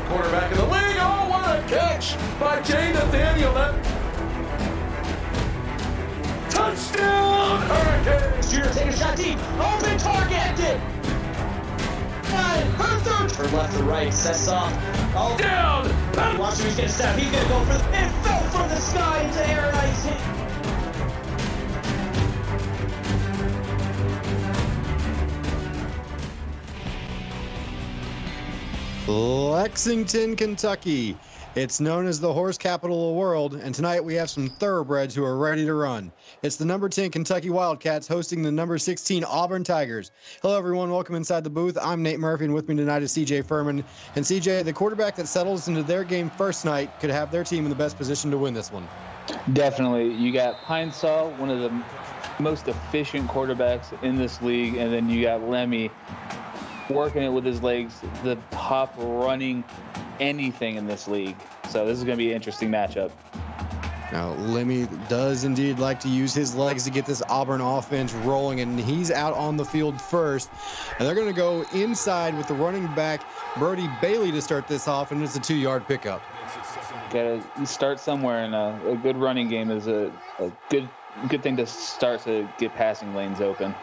Quarterback in the league. Oh, what a catch by Jay Nathaniel. Touchdown, Hurricanes! Shooter take a shot deep. Open target. Turn left to right. Sets off. Oh, Down! watch him. He's gonna step. He's gonna go for the. It fell from the sky into air and ice hit. Lexington, Kentucky It's known as the horse capital of the world, and tonight we have some thoroughbreds who are ready to run. It's the number 10 Kentucky Wildcats hosting the number 16 Auburn Tigers. Hello, everyone. Welcome inside the booth. I'm Nate Murphy, and with me tonight is CJ Furman. And CJ, the quarterback that settles into their game first tonight could have their team in the best position to win this one. Definitely. You got Pine Sol, one of the most efficient quarterbacks in this league, and then you got Lemmy working it with his legs, the top running anything in this league. So this is going to be an interesting matchup. Now, Lemmy does indeed like to use his legs to get this Auburn offense rolling, and he's out on the field first. And they're going to go inside with the running back, Brody Bailey, to start this off, and it's a 2-yard pickup. Got to start somewhere, and a good running game is a good thing to start to get passing lanes open.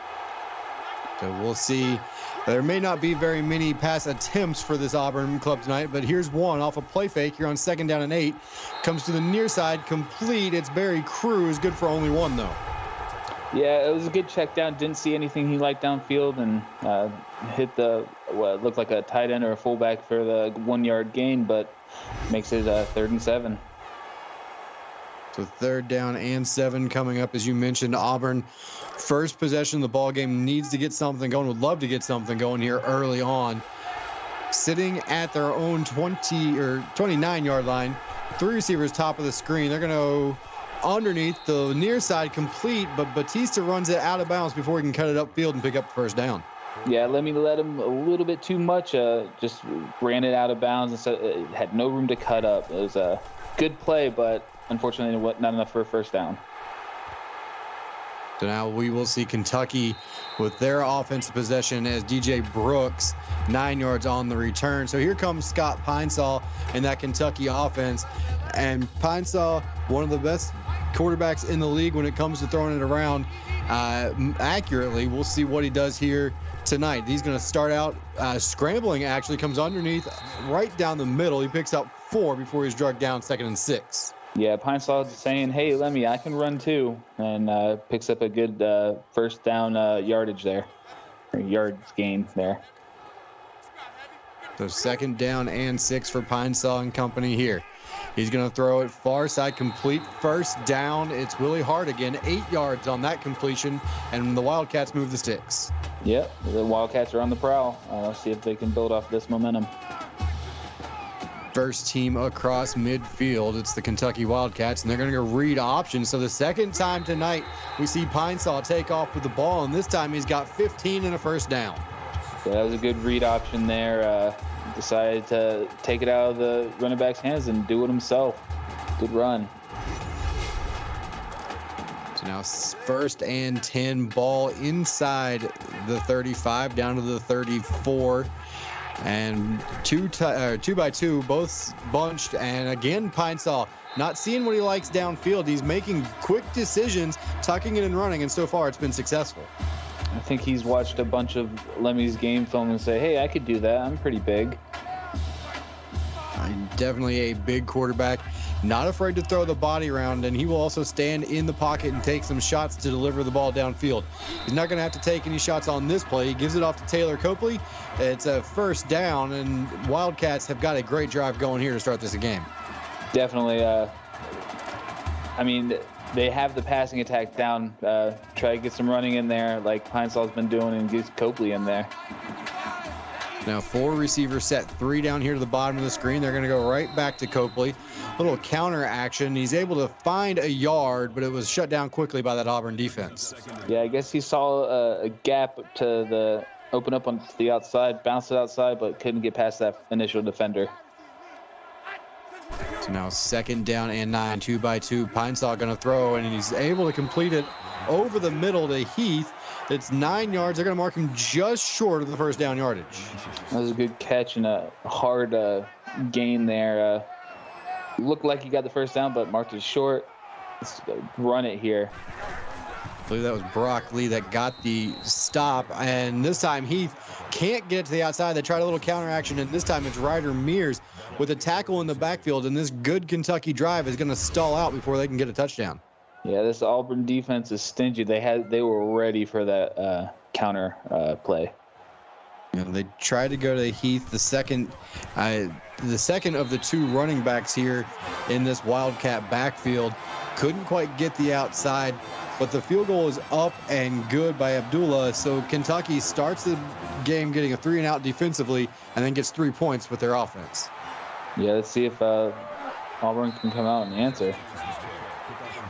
So we'll see. There may not be very many pass attempts for this Auburn club tonight, but here's one off a play fake here on 2nd down and 8. Comes to the near side, complete. It's Barry Cruz, good for only one, though. Yeah, it was a good check down. Didn't see anything he liked downfield, and hit what looked like a tight end or a fullback for the 1-yard gain, but makes it 3rd and 7. So 3rd down and 7 coming up. As you mentioned, Auburn, first possession of the ball game, needs to get something going. Would love to get something going here early on. Sitting at their own 20 or 29-yard line, 3 receivers top of the screen. They're going to go underneath the near side, complete, but Batista runs it out of bounds before he can cut it upfield and pick up the first down. Yeah, let him a little bit too much. Just ran it out of bounds and so had no room to cut up. It was a good play, but unfortunately not enough for a first down. So now we will see Kentucky with their offensive possession as DJ Brooks, 9 yards on the return. So here comes Scott Pinesall in that Kentucky offense. And Pinesall, one of the best quarterbacks in the league when it comes to throwing it around accurately. We'll see what he does here tonight. He's going to start out scrambling, actually comes underneath right down the middle. He picks up 4 before he's drugged down 2nd and 6. Yeah, Pinesall saying, hey, Lemmy, I can run too, and picks up a good first down yardage there, or yards gain there. So 2nd down and 6 for Pinesall and company here. He's going to throw it far side, complete, first down. It's Willie Hart again, 8 yards on that completion, and the Wildcats move the sticks. Yep, the Wildcats are on the prowl. Let's see if they can build off this momentum. First team across midfield. It's the Kentucky Wildcats, and they're going to go read options. So the second time tonight, we see Pinesall take off with the ball, and this time he's got 15 and a first down. Yeah, that was a good read option there. Decided to take it out of the running back's hands and do it himself. Good run. So now 1st and 10, ball inside the 35 down to the 34. And 2 by 2, both bunched. And again, Pinesall not seeing what he likes downfield. He's making quick decisions, tucking it and running, and so far it's been successful. I think he's watched a bunch of Lemmy's game film and say, hey, I could do that. I'm pretty big. Definitely a big quarterback, not afraid to throw the body around, and he will also stand in the pocket and take some shots to deliver the ball downfield. He's not going to have to take any shots on this play. He gives it off to Taylor Copley. It's a first down, and Wildcats have got a great drive going here to start this game. Definitely. I mean, they have the passing attack down. Try to get some running in there like Pinesall's been doing, and get Copley in there. Now 4 receivers set, 3 down here to the bottom of the screen. They're going to go right back to Copley. Little counter action. He's able to find a yard, but it was shut down quickly by that Auburn defense. Yeah, I guess he saw a gap to open up on the outside, bounce it outside, but couldn't get past that initial defender. So now 2nd down and 9, 2 by 2. Pinesall going to throw, and he's able to complete it over the middle to Heath. It's 9 yards. They're going to mark him just short of the first down yardage. That was a good catch and a hard gain there. Looked like he got the first down, but marked it short. Let's run it here. I believe that was Brock Lee that got the stop, and this time Heath can't get it to the outside. They tried a little counter action, and this time it's Ryder Mears with a tackle in the backfield, and this good Kentucky drive is going to stall out before they can get a touchdown. Yeah, this Auburn defense is stingy. They were ready for that counter play. You know, they tried to go to Heath the second the second of the two running backs here in this Wildcat backfield. Couldn't quite get the outside, but the field goal is up and good by Abdullah. So Kentucky starts the game getting a 3-and-out defensively and then gets 3 points with their offense. Yeah, let's see if Auburn can come out and answer.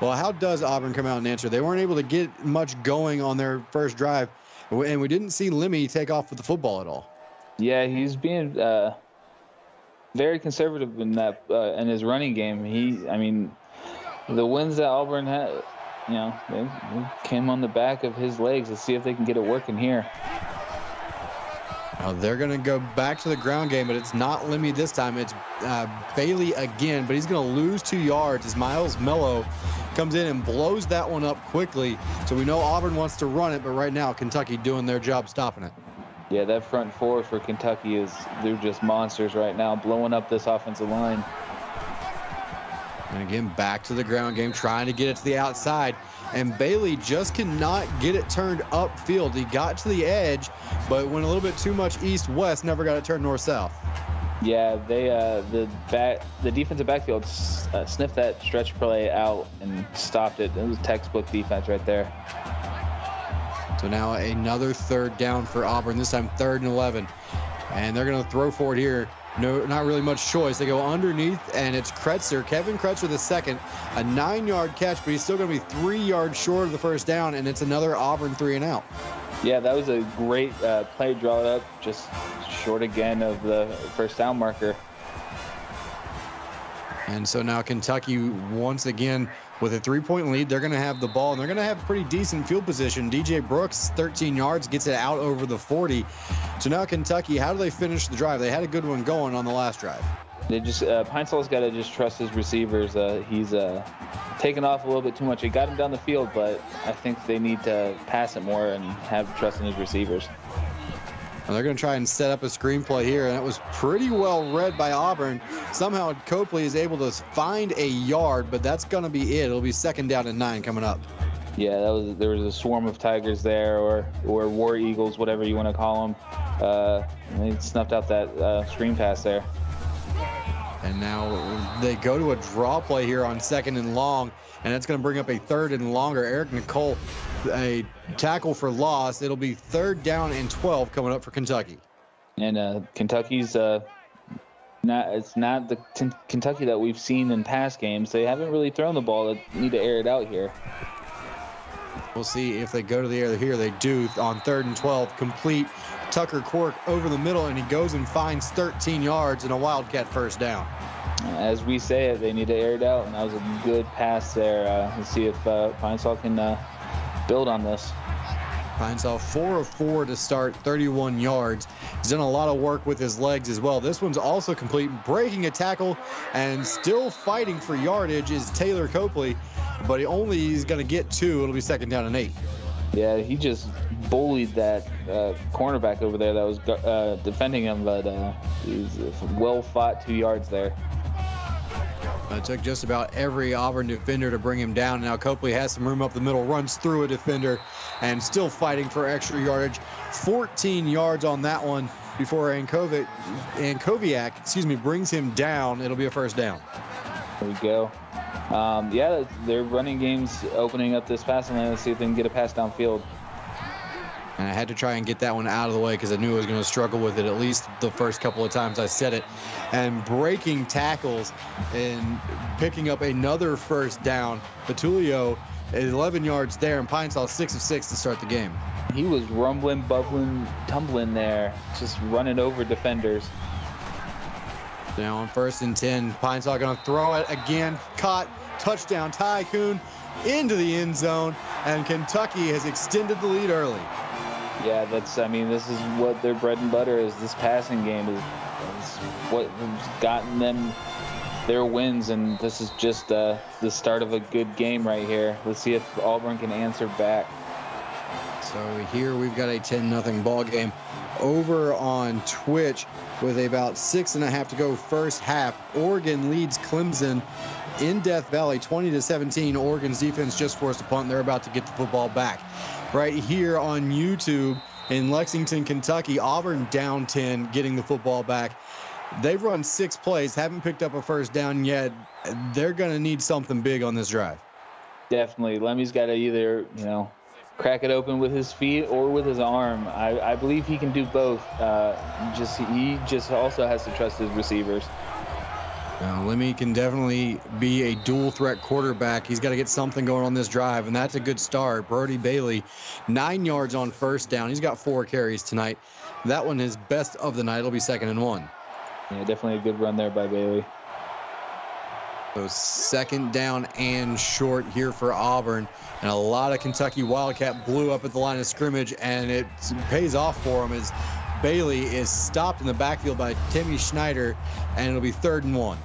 Well, how does Auburn come out and answer? They weren't able to get much going on their first drive, and we didn't see Lemmy take off with the football at all. Yeah, he's being very conservative in that in his running game. The wins that Auburn had, they came on the back of his legs. Let's see if they can get it working here. Now they're going to go back to the ground game, but it's not Lemmy this time. It's Bailey again, but he's going to lose 2 yards as Miles Mello comes in and blows that one up quickly. So we know Auburn wants to run it, but right now Kentucky doing their job stopping it. Yeah, that front four for Kentucky they're just monsters right now, blowing up this offensive line. And again, back to the ground game, trying to get it to the outside. And Bailey just cannot get it turned upfield. He got to the edge, but went a little bit too much east-west, never got it turned north-south. Yeah, the defensive backfield sniffed that stretch play out and stopped it. It was textbook defense right there. So now another 3rd down for Auburn, this time 3rd and 11. And they're going to throw for it here. No, not really much choice. They go underneath, and it's Kretzer, Kevin Kretzer the second, a 9-yard catch, but he's still going to be 3 yards short of the first down, and it's another Auburn 3-and-out. Yeah, that was a great play, draw it up, just short again of the first down marker. And so now Kentucky, once again, with a 3-point lead, they're going to have the ball, and they're going to have pretty decent field position. DJ Brooks, 13 yards, gets it out over the 40. So now Kentucky, how do they finish the drive? They had a good one going on the last drive. They just Pine-Sol's got to just trust his receivers. He's taken off a little bit too much. He got him down the field, but I think they need to pass it more and have trust in his receivers. And they're going to try and set up a screenplay here, and that was pretty well read by Auburn. Somehow Copley is able to find a yard, but that's going to be it. It'll be 2nd down and 9 coming up. Yeah, there was a swarm of Tigers there, or War Eagles, whatever you want to call them. They snuffed out that screen pass there. And now they go to a draw play here on 2nd and long, and that's going to bring up a 3rd and longer. Eric Nicole, a tackle for loss. It'll be 3rd down and 12 coming up for Kentucky. And Kentucky's it's not the Kentucky that we've seen in past games. They haven't really thrown the ball. They need to air it out here. We'll see if they go to the air here. They do on 3rd and 12. Complete Tucker Quirk over the middle, and he goes and finds 13 yards and a Wildcat first down. As we say it, they need to air it out, and that was a good pass there. Let's see if Pine-Sol can build on this. Pine-Sol 4 of 4 to start, 31 yards. He's done a lot of work with his legs as well. This one's also complete, breaking a tackle and still fighting for yardage is Taylor Copley, but he's going to get 2. It'll be 2nd down and 8. Yeah, he just bullied that cornerback over there that was defending him, but he's well fought 2 yards there. It took just about every Auburn defender to bring him down. Now Copley has some room up the middle, runs through a defender, and still fighting for extra yardage. 14 yards on that one before Ankoviak, brings him down. It'll be a first down. There we go. Yeah, their running game's opening up this passing lane. Let's see if they can get a pass downfield. And I had to try and get that one out of the way because I knew I was going to struggle with it at least the first couple of times I said it. And breaking tackles and picking up another first down. Petulio, 11 yards there, and Pine-Sol 6 of 6 to start the game. He was rumbling, bubbling, tumbling there, just running over defenders. Now on 1st and 10, Pine-Sol going to throw it again. Caught, touchdown, Ty Kuhn into the end zone, and Kentucky has extended the lead early. Yeah, this is what their bread and butter is. This passing game is what has gotten them their wins, and this is just the start of a good game right here. Let's see if Auburn can answer back. So here we've got a 10-0 ball game over on Twitch with about 6.5 to go first half. Oregon leads Clemson in Death Valley 20-17. Oregon's defense just forced a punt. They're about to get the football back. Right here on YouTube in Lexington, Kentucky, Auburn down 10, getting the football back. They've run 6 plays, haven't picked up a first down yet. They're going to need something big on this drive. Definitely. Lemmy's got to either, crack it open with his feet or with his arm. I believe he can do both. He just also has to trust his receivers. Lemmy can definitely be a dual threat quarterback. He's got to get something going on this drive, and that's a good start. Brody Bailey, 9 yards on first down. He's got 4 carries tonight. That one is best of the night. It'll be 2nd and 1. Yeah, definitely a good run there by Bailey. So 2nd down and short here for Auburn. And a lot of Kentucky Wildcat blew up at the line of scrimmage, and it pays off for him as Bailey is stopped in the backfield by Timmy Schneider, and it'll be 3rd and 1.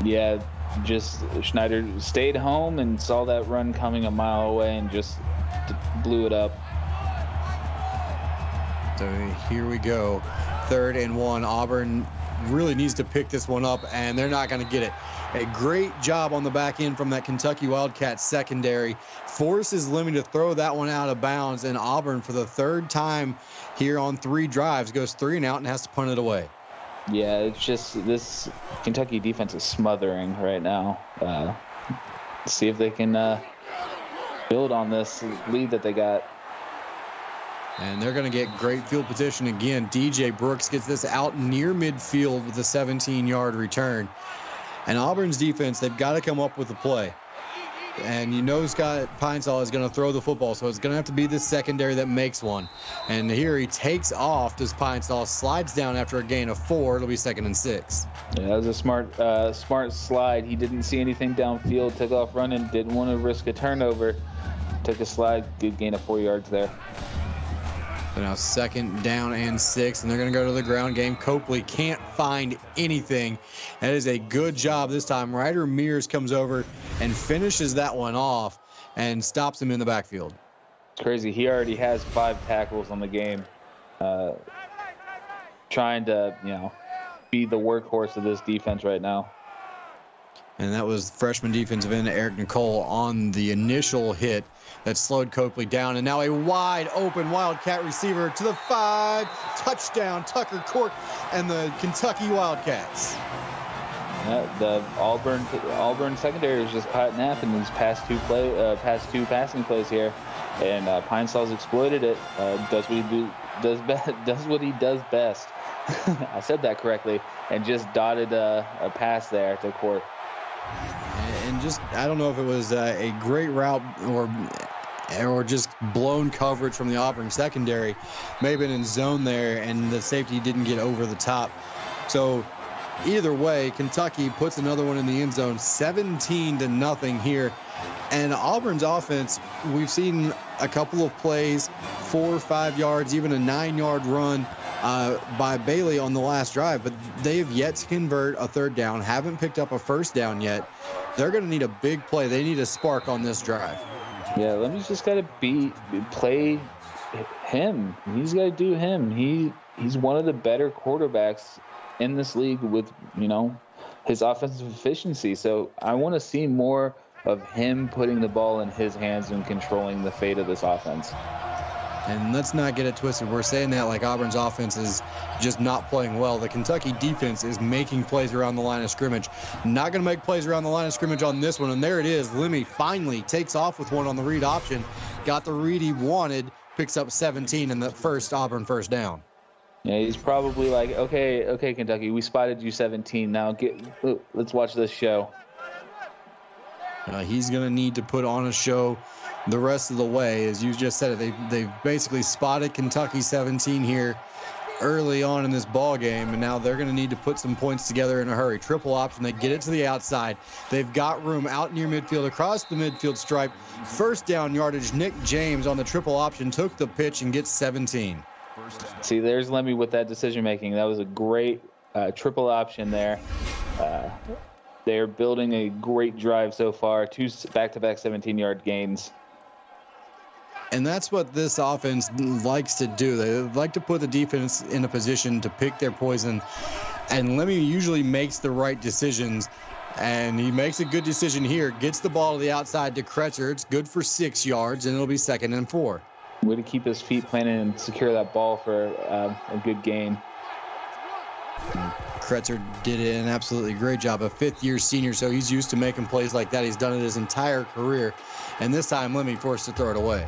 Yeah, just Schneider stayed home and saw that run coming a mile away and just blew it up. So here we go. 3rd and 1. Auburn really needs to pick this one up, and they're not going to get it. A great job on the back end from that Kentucky Wildcat secondary. Forces Lemmy to throw that one out of bounds, and Auburn, for the 3rd time here on 3 drives, goes 3 and out and has to punt it away. Yeah, it's just this Kentucky defense is smothering right now. See if they can build on this lead that they got. And they're going to get great field position again. DJ Brooks gets this out near midfield with a 17-yard return. And Auburn's defense, they've got to come up with a play. And Scott Peinsall is going to throw the football, so it's going to have to be the secondary that makes one. And here he takes off as Peinsall slides down after a gain of 4. It'll be 2nd and 6. Yeah, that was a smart slide. He didn't see anything downfield, took off running, didn't want to risk a turnover. Took a slide, good gain of 4 yards there. So now 2nd down and 6, and they're going to go to the ground game. Copley can't find anything. That is a good job this time. Ryder Mears comes over and finishes that one off and stops him in the backfield. It's crazy. He already has 5 tackles on the game. Trying to, be the workhorse of this defense right now. And that was freshman defensive end Eric Nicole on the initial hit that slowed Copley down. And now a wide open Wildcat receiver to the 5. Touchdown, Tucker Cork and the Kentucky Wildcats. The Auburn secondary is just caught napping these past two passing plays here, and Peinsall's exploited it. Does what he does best. I said that correctly, and just dotted a pass there to Cork. And just, I don't know if it was a great route or just blown coverage from the Auburn secondary. May have been in zone there, and the safety didn't get over the top. So either way, Kentucky puts another one in the end zone, 17-0 here. And Auburn's offense, we've seen a couple of plays, 4 or 5 yards, even a 9-yard run by Bailey on the last drive, but they have yet to convert a 3rd down, haven't picked up a 1st down yet. They're going to need a big play. They need a spark on this drive. Yeah, Lemmy's just got to play him. He's got to do him. He's one of the better quarterbacks in this league with, his offensive efficiency. So I want to see more of him putting the ball in his hands and controlling the fate of this offense. And let's not get it twisted. We're saying that like Auburn's offense is just not playing well. The Kentucky defense is making plays around the line of scrimmage. Not going to make plays around the line of scrimmage on this one. And there it is. Lemmy finally takes off with one on the read option. Got the read he wanted. Picks up 17 in the first Auburn 1st down. Yeah, he's probably like, okay, Kentucky, we spotted you 17. Now let's watch this show. He's going to need to put on a show the rest of the way. As you just said it, they've basically spotted Kentucky 17 here early on in this ball game, and now they're going to need to put some points together in a hurry. Triple option, they get it to the outside. They've got room out near midfield, across the midfield stripe. 1st down yardage. Nick James on the triple option took the pitch and gets 17. See, there's Lemmy with that decision making. That was a great triple option there. They're building a great drive so far. 2 back-to-back 17-yard gains. And that's what this offense likes to do. They like to put the defense in a position to pick their poison. And Lemmy usually makes the right decisions. And he makes a good decision here. Gets the ball to the outside to Kretzer. It's good for 6 yards, and it'll be 2nd and 4. Way to keep his feet planted and secure that ball for a good gain. Kretzer did an absolutely great job. A fifth-year senior, so he's used to making plays like that. He's done it his entire career. And this time, Lemmy forced to throw it away.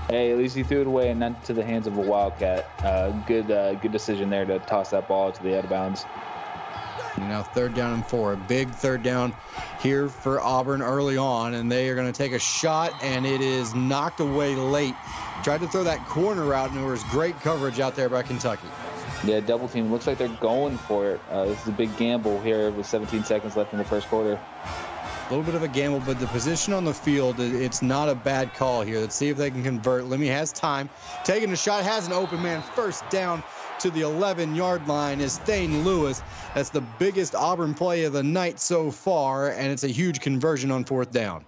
Hey, at least he threw it away and not to the hands of a Wildcat. Good decision there to toss that ball to the out of bounds. Now 3rd down and 4. A big 3rd down here for Auburn early on, and they are going to take a shot, and it is knocked away late. Tried to throw that corner route, and there was great coverage out there by Kentucky. Yeah, double team. Looks like they're going for it. This is a big gamble here with 17 seconds left in the first quarter. A little bit of a gamble, but the position on the field, it's not a bad call here. Let's see if they can convert. Lemmy has time. Taking a shot, has an open man. First down to the 11-yard line is Thane Lewis. That's the biggest Auburn play of the night so far, and it's a huge conversion on 4th down.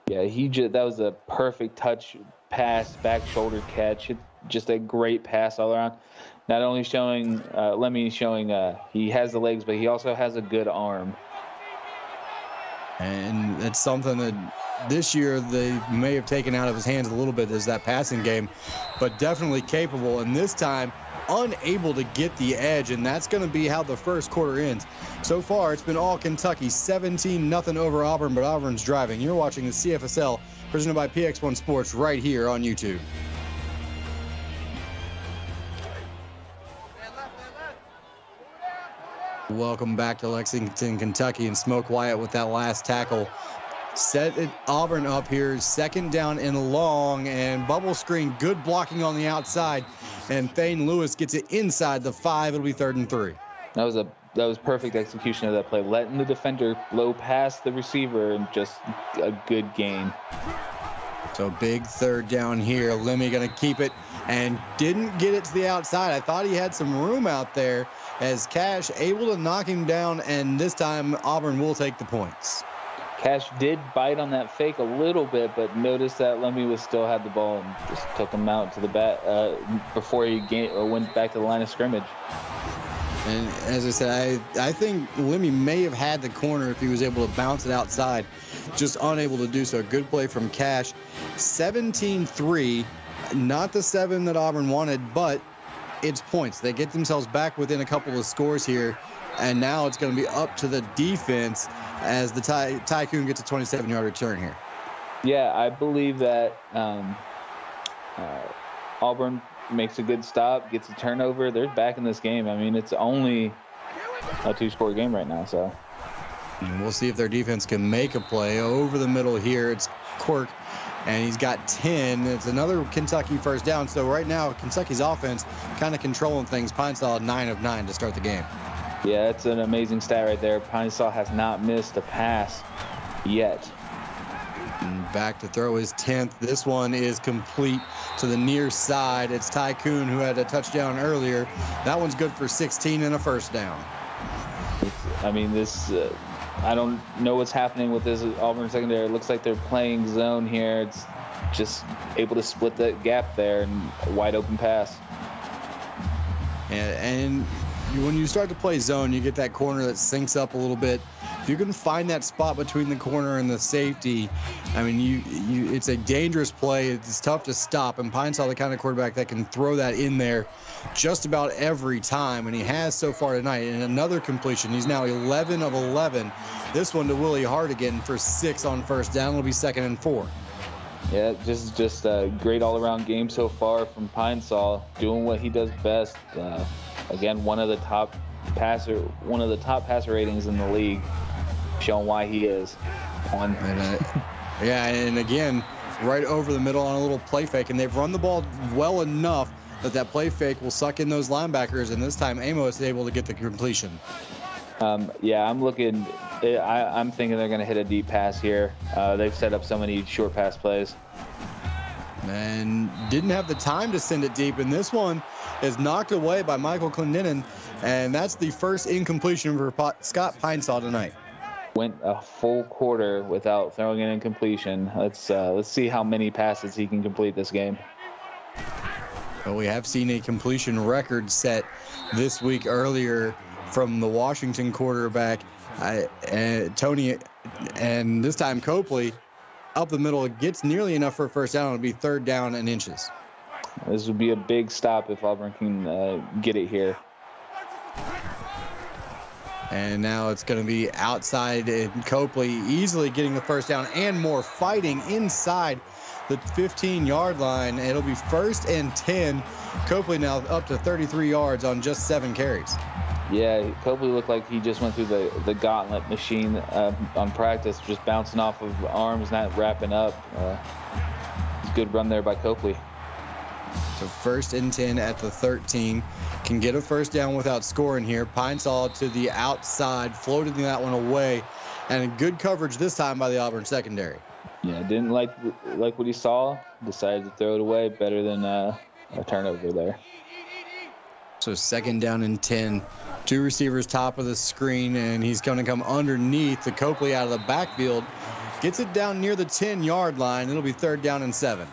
Yeah, that was a perfect touch pass, back shoulder catch. Just a great pass all around. Not only showing Lemmy he has the legs, but he also has a good arm. And it's something that this year they may have taken out of his hands a little bit, is that passing game, but definitely capable. And this time, unable to get the edge, and that's going to be how the first quarter ends. So far, it's been all Kentucky, 17-0 over Auburn, but Auburn's driving. You're watching the CFSL, presented by PX1 Sports, right here on YouTube. Welcome back to Lexington, Kentucky, and Smoke Wyatt with that last tackle. Set it Auburn up here, 2nd down and long, and bubble screen, good blocking on the outside, and Thane Lewis gets it inside the 5. It'll be 3rd and 3. That was perfect execution of that play, letting the defender blow past the receiver, and just a good gain. So big 3rd down here. Lemmy going to keep it and didn't get it to the outside. I thought he had some room out there, as Cash able to knock him down, and this time Auburn will take the points. Cash did bite on that fake a little bit, but noticed that Lemmy still had the ball and just took him out to the bat before he went back to the line of scrimmage. And as I said, I think Lemmy may have had the corner if he was able to bounce it outside, just unable to do so. Good play from Cash. 17-3, not the 7 that Auburn wanted, but it's points. They get themselves back within a couple of scores here, and now it's going to be up to the defense as the Tycoon gets a 27-yard return here. Yeah, I believe that Auburn makes a good stop, gets a turnover. They're back in this game. I mean, it's only a 2-score game right now, so. And we'll see if their defense can make a play. Over the middle here, it's Quirk, and he's got 10. It's another Kentucky first down. So right now, Kentucky's offense kind of controlling things. Pine-Sol 9 of 9 to start the game. Yeah, it's an amazing stat right there. Pine-Sol has not missed a pass yet. And back to throw his 10th. This one is complete to the near side. It's Tycoon, who had a touchdown earlier. That one's good for 16 and a first down. I don't know what's happening with this Auburn secondary. It looks like they're playing zone here. It's just able to split that gap there, and a wide open pass. And when you start to play zone, you get that corner that sinks up a little bit. If you can find that spot between the corner and the safety, I mean, it's a dangerous play. It's tough to stop, and Pine-Sol the kind of quarterback that can throw that in there just about every time, and he has so far tonight. And another completion. He's now 11 of 11. This one to Willie Hardigan for 6 on first down. It'll be 2nd and 4. Yeah, just a great all-around game so far from Pine-Sol, doing what he does best. Again, one of the top passer ratings in the league, showing why he is on. And again, right over the middle on a little play fake, and they've run the ball well enough that play fake will suck in those linebackers, and this time Amos is able to get the completion. Yeah, I'm thinking they're going to hit a deep pass here. They've set up so many short pass plays. And didn't have the time to send it deep, and this one is knocked away by Michael Clendenin, and that's the first incompletion for Scott Pine-Sol tonight. Went a full quarter without throwing an incompletion. Let's see how many passes he can complete this game. Well, we have seen a completion record set this week earlier from the Washington quarterback, Tony, and this time Copley up the middle. It gets nearly enough for a first down. It'll be 3rd down and inches. This would be a big stop if Auburn can get it here. And now it's going to be outside, and Copley easily getting the first down and more, fighting inside the 15-yard line. It'll be 1st and 10. Copley now up to 33 yards on just 7 carries. Yeah, Copley looked like he just went through the gauntlet machine on practice, just bouncing off of arms, not wrapping up. Good run there by Copley. So 1st and 10 at the 13. Can get a first down without scoring here. Pine-Sol to the outside, floating that one away, and good coverage this time by the Auburn secondary. Yeah, didn't like what he saw. Decided to throw it away. Better than a turnover there. So 2nd down and 10. 2 receivers top of the screen, and he's going to come underneath to Copley out of the backfield. Gets it down near the 10-yard line. It'll be 3rd down and 7.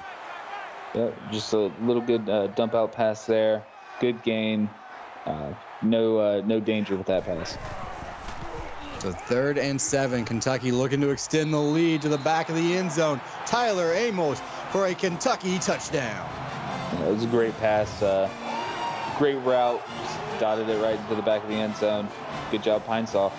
Yep, just a little good dump out pass there. Good gain. No danger with that pass. So 3rd and 7. Kentucky looking to extend the lead to the back of the end zone. Tyler Amos for a Kentucky touchdown. It was a great pass. Great route. Just dotted it right into the back of the end zone. Good job, Pine-Sol.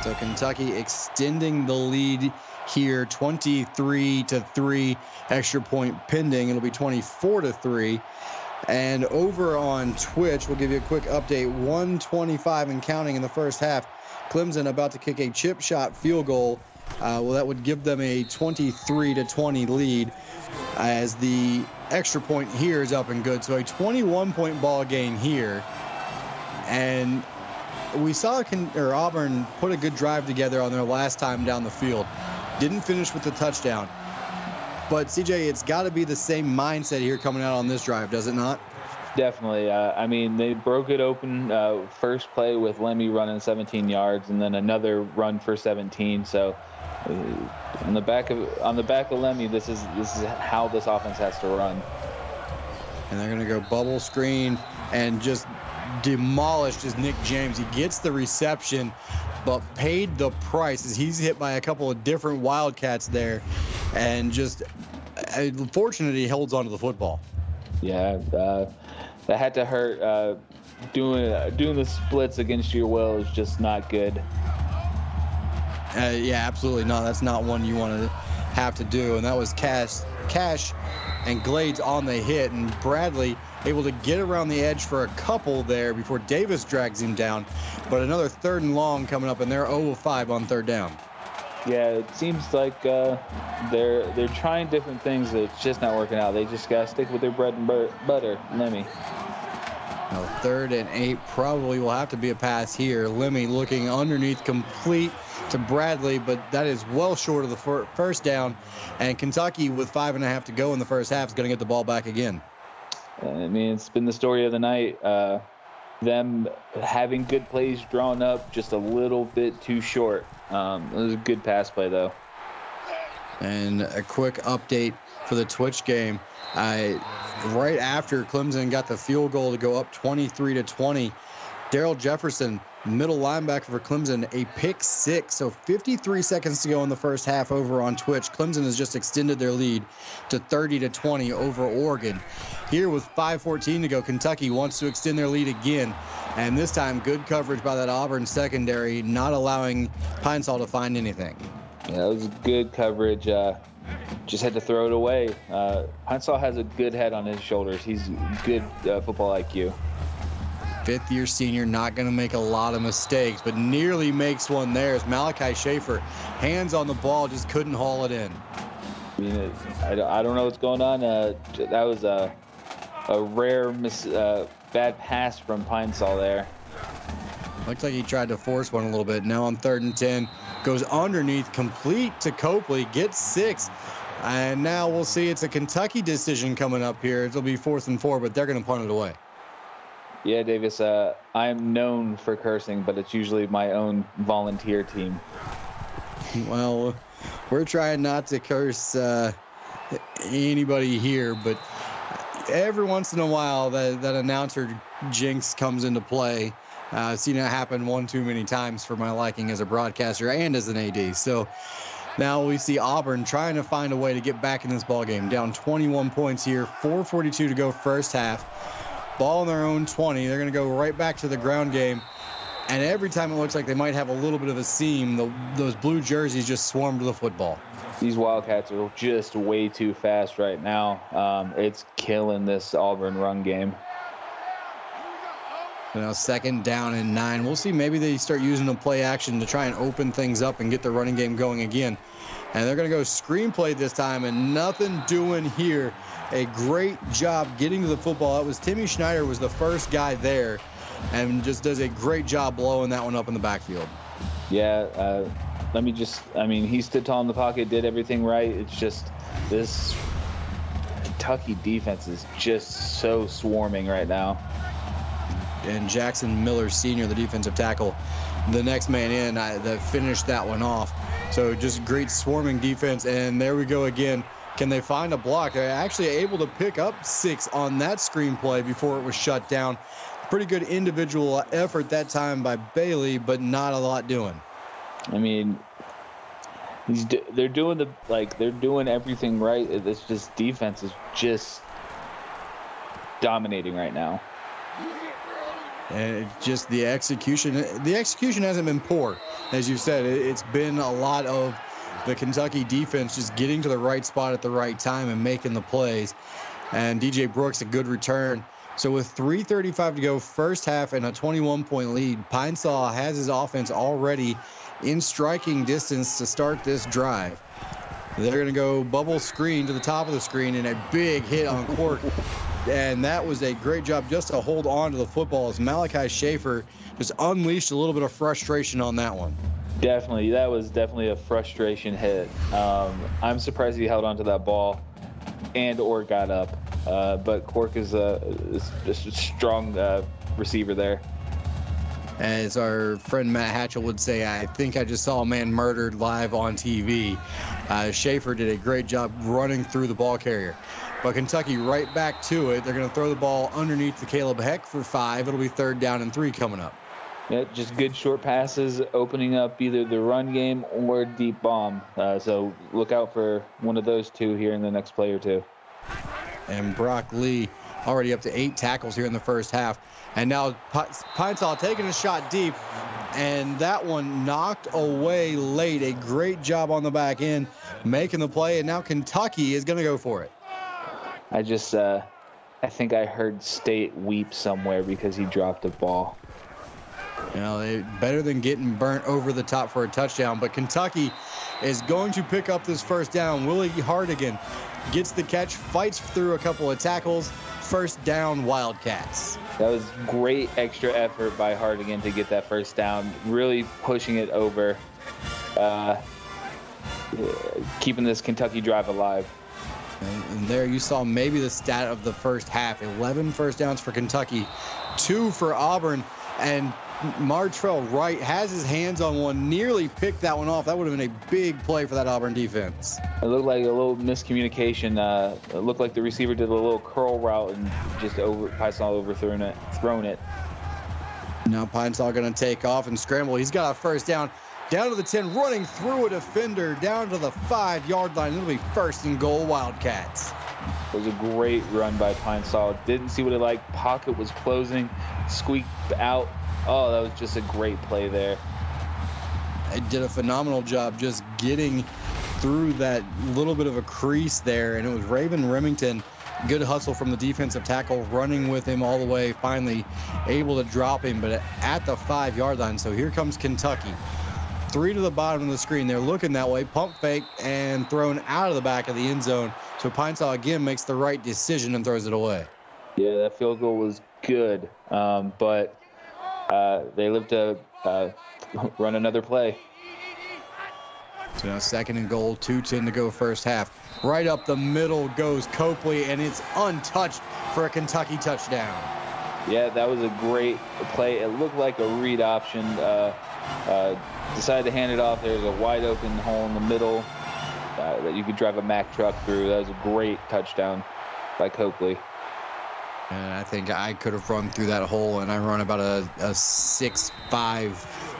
So Kentucky extending the lead here, 23-3. Extra point pending. It'll be 24-3. And over on Twitch, we'll give you a quick update. 1:25 and counting in the first half. Clemson about to kick a chip shot field goal. Well, that would give them a 23-20 lead, as the extra point here is up and good. So a 21-point ball game here. And we saw Auburn put a good drive together on their last time down the field. Didn't finish with the touchdown. But, CJ, it's got to be the same mindset here coming out on this drive, does it not? Definitely. I mean, they broke it open first play with Lemmy running 17 yards, and then another run for 17. So, on the back of Lemmy, this is how this offense has to run. And they're going to go bubble screen and just demolished as Nick James. He gets the reception, but paid the price as he's hit by a couple of different Wildcats there, and just fortunate he holds onto the football. Yeah, that had to hurt. Doing the splits against your will is just not good. Yeah, absolutely not. That's not one you want to have to do. And that was Cash and Glades on the hit, and Bradley able to get around the edge for a couple there before Davis drags him down. But another 3rd and long coming up, and they're 0-5 on 3rd down. Yeah, it seems like they're trying different things that it's just not working out. They just got to stick with their bread and butter, Lemmy. Now 3rd and 8 probably will have to be a pass here. Lemmy looking underneath, complete to Bradley, but that is well short of the first down. And Kentucky, with 5.5 to go in the first half, is going to get the ball back again. I mean, it's been the story of the night. Them having good plays drawn up, just a little bit too short. It was a good pass play, though. And a quick update for the Twitch game. Right after Clemson got the field goal to go up 23-20, Darrell Jefferson, middle linebacker for Clemson, a pick 6. So 53 seconds to go in the first half over on Twitch. Clemson has just extended their lead to 30-20 over Oregon. Here with 5:14 to go, Kentucky wants to extend their lead again. And this time, good coverage by that Auburn secondary, not allowing Pine-Sol to find anything. Yeah, that was good coverage. Just had to throw it away. Pine-Sol has a good head on his shoulders. He's good football IQ. 5th-year senior, not going to make a lot of mistakes, but nearly makes one there as Malachi Schaefer, hands on the ball, just couldn't haul it in. I mean, I don't know what's going on. That was a rare bad pass from Pine-Sol there. Looks like he tried to force one a little bit. Now on 3rd and 10, goes underneath, complete to Copley, gets 6. And now we'll see it's a Kentucky decision coming up here. It'll be 4th and 4, but they're going to punt it away. Yeah, Davis, I'm known for cursing, but it's usually my own volunteer team. Well, we're trying not to curse anybody here, but every once in a while that announcer jinx comes into play. I've seen it happen one too many times for my liking as a broadcaster and as an AD. So now we see Auburn trying to find a way to get back in this ballgame. Down 21 points here, 4:42 to go first half. Ball in their own 20. They're going to go right back to the ground game. And every time it looks like they might have a little bit of a seam, those blue jerseys just swarm to the football. These Wildcats are just way too fast right now. It's killing this Auburn run game. Now 2nd down and 9. We'll see, maybe they start using the play action to try and open things up and get the running game going again. And they're going to go screenplay this time, and nothing doing here. A great job getting to the football. It was Timmy Schneider was the first guy there and just does a great job blowing that one up in the backfield. Yeah, he stood tall in the pocket, did everything right. It's just this Kentucky defense is just so swarming right now. And Jackson Miller Sr., the defensive tackle, the next man in, that finished that one off. So just great swarming defense. And there we go again. Can they find a block? They're actually able to pick up 6 on that screenplay before it was shut down. Pretty good individual effort that time by Bailey, but not a lot doing. I mean, they're doing everything right. It's just defense is just dominating right now. And it's just the execution. The execution hasn't been poor, as you said. It's been a lot of the Kentucky defense just getting to the right spot at the right time and making the plays. And DJ Brooks, a good return. So with 3:35 to go, first half, and a 21-point lead, Pine-Sol has his offense already in striking distance to start this drive. They're going to go bubble screen to the top of the screen, and a big hit on Cork. And that was a great job just to hold on to the football as Malachi Schaefer just unleashed a little bit of frustration on that one. Definitely. That was definitely a frustration hit. I'm surprised he held on to that ball or got up. But Cork is just a strong receiver there. As our friend Matt Hatchell would say, I think I just saw a man murdered live on TV. Schaefer did a great job running through the ball carrier. But Kentucky right back to it. They're going to throw the ball underneath to Caleb Heck for 5. It'll be 3rd down and 3 coming up. Yeah, just good short passes, opening up either the run game or deep bomb. So look out for one of those two here in the next play or two. And Brock Lee already up to 8 tackles here in the first half. And now Pine-Sol taking a shot deep, and that one knocked away late. A great job on the back end, making the play, and now Kentucky is going to go for it. I think I heard State weep somewhere because he dropped the ball. You know, better than getting burnt over the top for a touchdown, but Kentucky is going to pick up this first down. Willie Hardigan gets the catch, fights through a couple of tackles. First down, Wildcats. That was great extra effort by Hardigan to get that first down, really pushing it over, keeping this Kentucky drive alive. And there you saw maybe the stat of the first half. 11 first downs for Kentucky, 2 for Auburn, and Martrell Wright has his hands on one, nearly picked that one off. That would have been a big play for that Auburn defense. It looked like a little miscommunication. It looked like the receiver did a little curl route and just Pine-Sol overthrown it. Now Pine-Sol going to take off and scramble. He's got a first down. Down to the 10, running through a defender, down to the 5-yard line. It'll be 1st and goal, Wildcats. It was a great run by Pine-Sol. Didn't see what it like. Pocket was closing, squeaked out. Oh, that was just a great play there. It did a phenomenal job just getting through that little bit of a crease there, and it was Raven Remington. Good hustle from the defensive tackle, running with him all the way, finally able to drop him, but at the 5-yard line. So here comes Kentucky. 3 to the bottom of the screen. They're looking that way. Pump fake and thrown out of the back of the end zone. So Pine-Sol again makes the right decision and throws it away. Yeah, that field goal was good, but they live to run another play. So now 2nd and goal, 2:10 to go first half. Right up the middle goes Copley, and it's untouched for a Kentucky touchdown. Yeah, that was a great play. It looked like a read option. Decided to hand it off. There's a wide open hole in the middle that you could drive a Mack truck through. That was a great touchdown by Copley. And I think I could have run through that hole, and I run about a 6'5",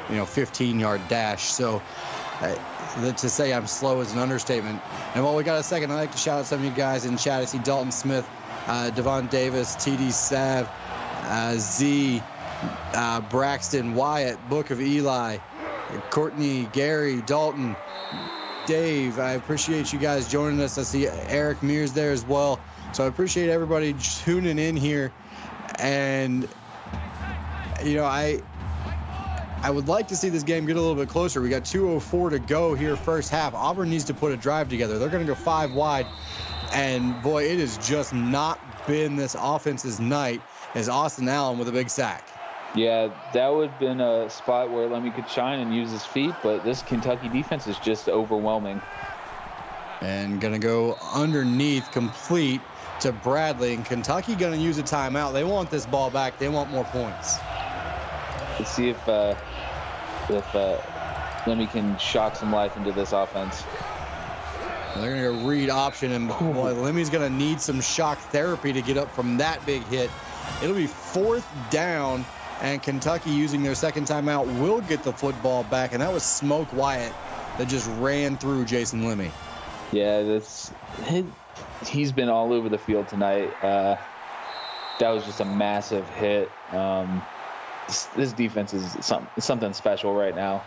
15-yard dash. So to say I'm slow is an understatement. And while we got a second, I'd like to shout out some of you guys in chat. I see Dalton Smith, Devon Davis, TD Sav, Z, Braxton, Wyatt, Book of Eli, Courtney, Gary, Dalton, Dave. I appreciate you guys joining us. I see Eric Mears there as well. So I appreciate everybody tuning in here. And, you know, I would like to see this game get a little bit closer. We got 2:04 to go here first half. Auburn needs to put a drive together. They're going to go 5 wide. And, boy, it has just not been this offense's night as Austin Allen with a big sack. Yeah, that would have been a spot where Lemmy could shine and use his feet, but this Kentucky defense is just overwhelming. And going to go underneath, complete to Bradley. And Kentucky going to use a timeout. They want this ball back. They want more points. Let's see if Lemmy can shock some life into this offense. They're going to go read option, and boy, Lemmy's going to need some shock therapy to get up from that big hit. It'll be 4th down, and Kentucky, using their second timeout, will get the football back, and that was Smoke Wyatt that just ran through Jason Lemmy. Yeah, he's been all over the field tonight. That was just a massive hit. This defense is something special right now.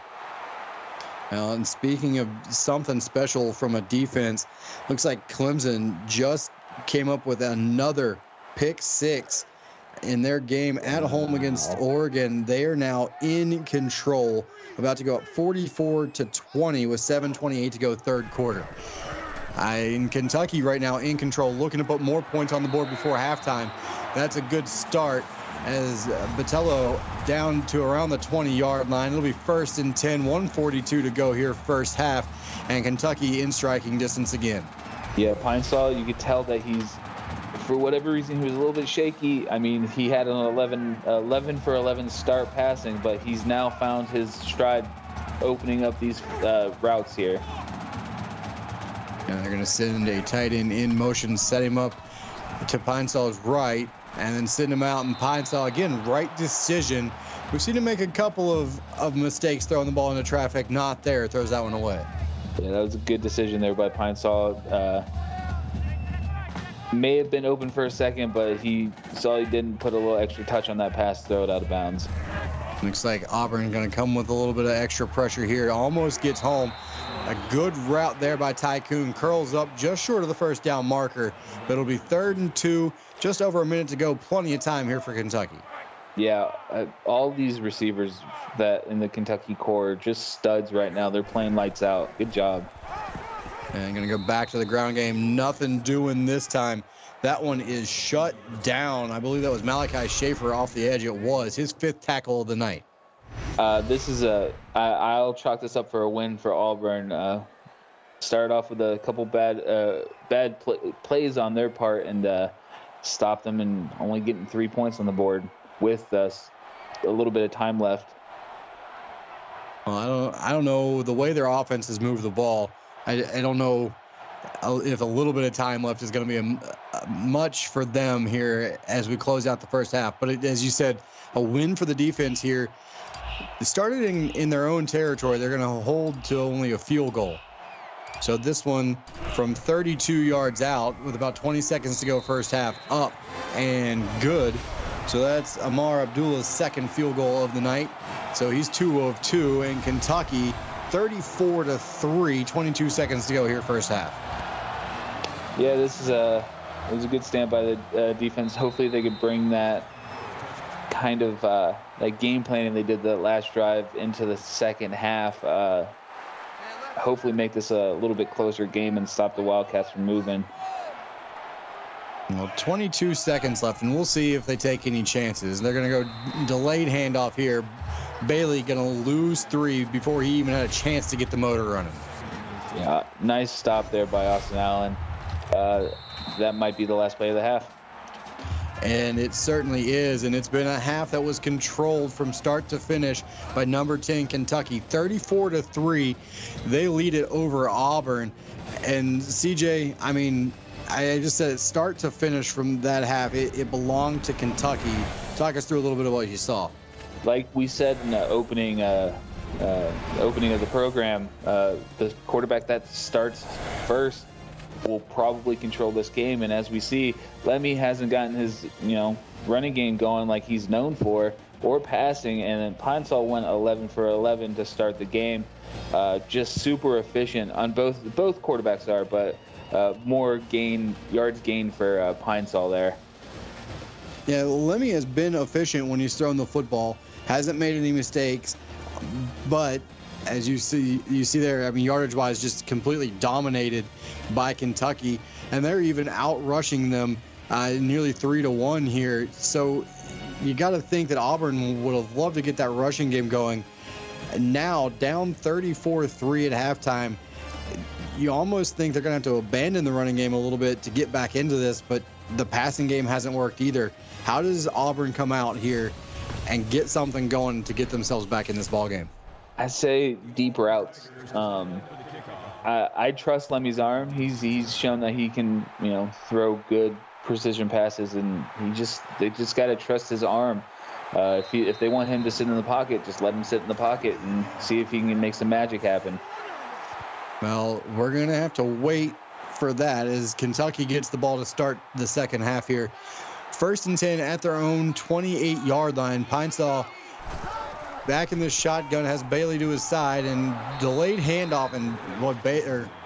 Well, and speaking of something special from a defense, looks like Clemson just came up with another pick 6 in their game at home against Oregon. They are now in control, about to go up 44-20 with 7:28 to go third quarter. In Kentucky right now in control, looking to put more points on the board before halftime. That's a good start, as Botello down to around the 20-yard line. It'll be 1st and 10, 1:42 to go here first half, and Kentucky in striking distance again. Yeah, Pine-Sol, you could tell that he's, for whatever reason, he was a little bit shaky. I mean, he had an 11 for 11 start passing, but he's now found his stride opening up these routes here. And they're going to send a tight end in motion, set him up to Pine-Sol's right, and then send him out. And Pine-Sol, again, right decision. We've seen him make a couple of mistakes throwing the ball into traffic. Not there. Throws that one away. Yeah, that was a good decision there by Pine-Sol. May have been open for a second, but he saw he didn't put a little extra touch on that pass, throw it out of bounds. Looks like Auburn going to come with a little bit of extra pressure here. Almost gets home. A good route there by Tycoon. Curls up just short of the first down marker. But it'll be 3rd and 2. Just over a minute to go. Plenty of time here for Kentucky. Yeah, all these receivers that in the Kentucky core are just studs right now. They're playing lights out. Good job. And going to go back to the ground game. Nothing doing this time. That one is shut down. I believe that was Malachi Schaefer off the edge. It was his 5th tackle of the night. This is I'll chalk this up for a win for Auburn. Started off with a couple bad plays on their part and stopped them and only getting 3 points on the board with a little bit of time left. Well, I don't know the way their offense has moved the ball. I don't know if a little bit of time left is going to be much for them here as we close out the first half. But as you said, a win for the defense here. They started in their own territory. They're going to hold to only a field goal. So this one from 32 yards out with about 20 seconds to go first half, up and good. So that's Amar Abdullah's 2nd field goal of the night. So he's 2 of 2, and Kentucky 34-3, 22 seconds to go here first half. Yeah, it was a good stand by the defense. Hopefully they could bring that kind of that game planning they did the last drive into the second half. Hopefully make this a little bit closer game and stop the Wildcats from moving. Well, 22 seconds left, and we'll see if they take any chances. They're going to go delayed handoff here. Bailey going to lose 3 before he even had a chance to get the motor running. Yeah, nice stop there by Austin Allen. That might be the last play of the half. And it certainly is, and it's been a half that was controlled from start to finish by number 10 Kentucky. 34-3, they lead it over Auburn. And CJ, I mean, I just said it, start to finish from that half, it belonged to Kentucky. Talk us through a little bit of what you saw. Like we said in the opening of the program, the quarterback that starts first will probably control this game. And as we see, Lemmy hasn't gotten his, running game going like he's known for, or passing. And then Pine Sol went 11 for 11 to start the game. Just super efficient on both quarterbacks are, but more yards gained for Pine Sol there. Yeah, Lemmy has been efficient when he's thrown the football. Hasn't made any mistakes, but as you see there, I mean, yardage-wise, just completely dominated by Kentucky, and they're even out-rushing them nearly 3-1 here. So you got to think that Auburn would have loved to get that rushing game going. Now, down 34-3 at halftime, you almost think they're going to have to abandon the running game a little bit to get back into this, but the passing game hasn't worked either. How does Auburn come out here and get something going to get themselves back in this ballgame? I say deep routes. I trust Lemmy's arm. He's shown that he can, throw good precision passes, and they just got to trust his arm. If they want him to sit in the pocket, just let him sit in the pocket and see if he can make some magic happen. Well, we're going to have to wait for that as Kentucky gets the ball to start the second half here. 1st and 10 at their own 28-yard line. Pine Sol back in the shotgun, has Bailey to his side, and delayed handoff. And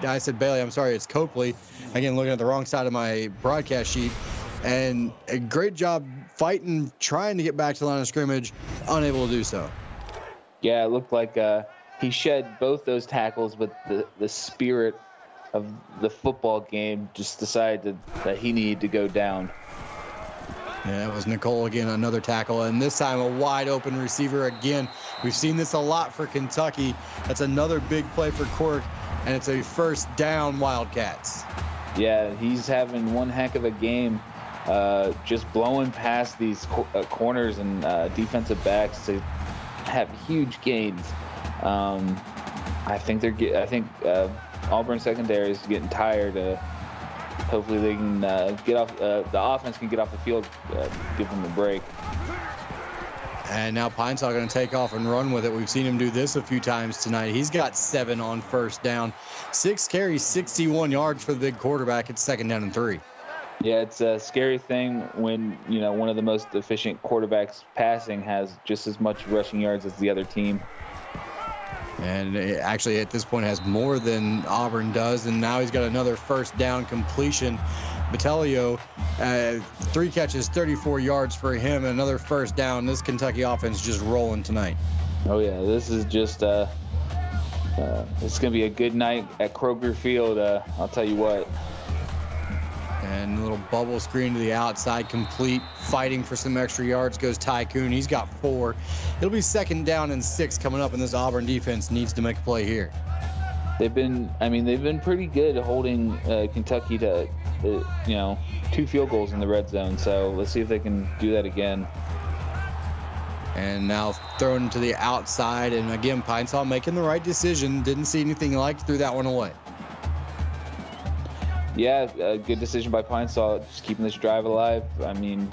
I said Bailey, I'm sorry, it's Copley. Again, looking at the wrong side of my broadcast sheet. And a great job fighting, trying to get back to the line of scrimmage, unable to do so. Yeah, it looked like he shed both those tackles, but the spirit of the football game just decided that he needed to go down. Yeah, it was Nicole again, another tackle, and this time a wide open receiver again. We've seen this a lot for Kentucky. That's another big play for Cork, and it's a first down, Wildcats. Yeah, he's having one heck of a game, just blowing past these corners and defensive backs to have huge gains. I think Auburn secondary is getting tired. Hopefully they can get off. The offense can get off the field, give them a break. And now Pine Sol going to take off and run with it. We've seen him do this a few times tonight. He's got 7 on first down. 6 carries, 61 yards for the big quarterback. It's 2nd down and 3. Yeah, it's a scary thing when, one of the most efficient quarterbacks passing has just as much rushing yards as the other team. And it actually at this point has more than Auburn does. And now he's got another first down completion. Battelio, 3 catches, 34 yards for him, another first down. This Kentucky offense just rolling tonight. Oh, yeah, this is just it's going to be a good night at Kroger Field, I'll tell you what. And a little bubble screen to the outside, complete, fighting for some extra yards goes Tycoon. He's got 4. It'll be 2nd down and 6 coming up, and this Auburn defense needs to make a play here. They've been pretty good holding Kentucky to, 2 field goals in the red zone. So let's see if they can do that again. And now thrown to the outside, and again, Pine Sol making the right decision. Didn't see anything like, threw that one away. Yeah, a good decision by Pine Sol, just keeping this drive alive. I mean,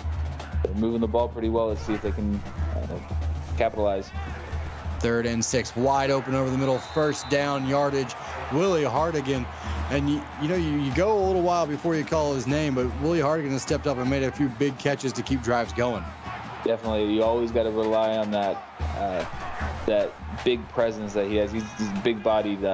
they're moving the ball pretty well. Let's see if they can capitalize. 3rd and 6, wide open over the middle, first down yardage. Willie Hardigan, and you go a little while before you call his name, but Willie Hardigan has stepped up and made a few big catches to keep drives going. Definitely, you always got to rely on that big presence that he has. He's a big-bodied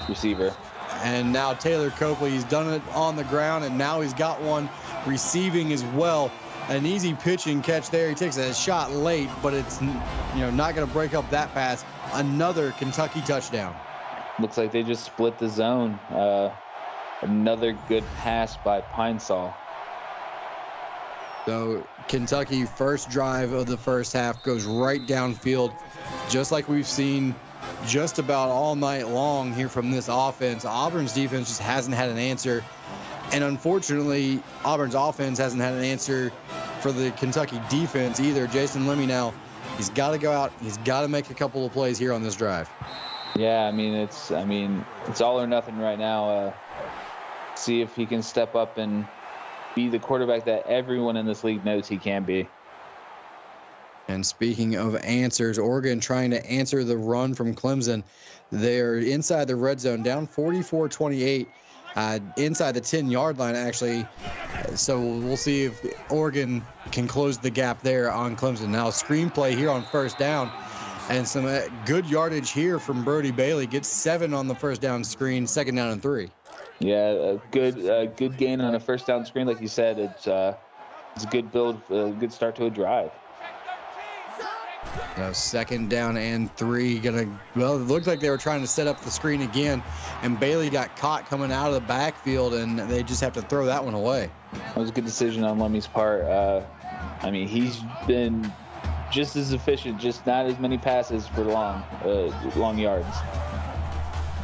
receiver. And now Taylor Copley, he's done it on the ground, and now he's got one receiving as well. An easy pitch and catch there. He takes a shot late, but it's not going to break up that pass. Another Kentucky touchdown. Looks like they just split the zone. Another good pass by Pine Sol. So Kentucky, first drive of the first half, goes right downfield, just like we've seen just about all night long here from this offense. Auburn's defense just hasn't had an answer. And unfortunately, Auburn's offense hasn't had an answer for the Kentucky defense either. Jason Lemmy now, he's got to go out. He's got to make a couple of plays here on this drive. Yeah, it's all or nothing right now. See if he can step up and be the quarterback that everyone in this league knows he can be. And speaking of answers, Oregon trying to answer the run from Clemson. They are inside the red zone, down 44-28. inside the 10-yard line, actually. So we'll see if Oregon can close the gap there on Clemson. Now, screenplay here on first down. And some good yardage here from Brody Bailey. Gets 7 on the first down screen, 2nd down and 3. Yeah, a good gain on a first down screen. Like you said, it's a good build, a good start to a drive. Now 2nd down and 3. Well, it looked like they were trying to set up the screen again, and Bailey got caught coming out of the backfield, and they just have to throw that one away. That was a good decision on Lemmy's part. I mean, he's been just as efficient, just not as many passes for long yards.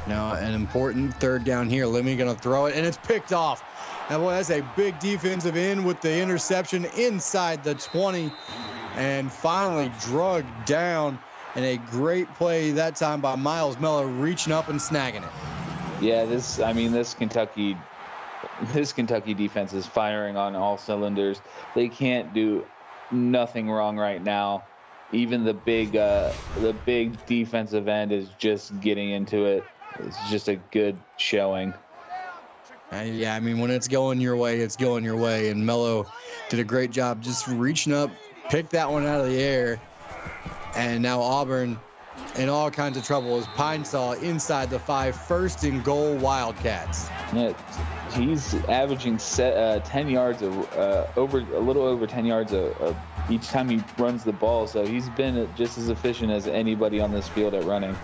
Now an important 3rd down here. Lemmy going to throw it, and it's picked off. Now, boy, that's a big defensive end with the interception inside the 20, and finally drugged down. And a great play that time by Miles Mello, reaching up and snagging it. Yeah, this Kentucky defense is firing on all cylinders. They can't do nothing wrong right now. Even the big defensive end is just getting into it. It's just a good showing. Yeah, I mean, when it's going your way, it's going your way. And Mello did a great job just reaching up, picked that one out of the air. And now Auburn in all kinds of trouble as Pine-Saw inside the 5, 1st and goal Wildcats. Yeah, he's averaging 10 yards, a little over 10 yards each time he runs the ball. So he's been just as efficient as anybody on this field at running.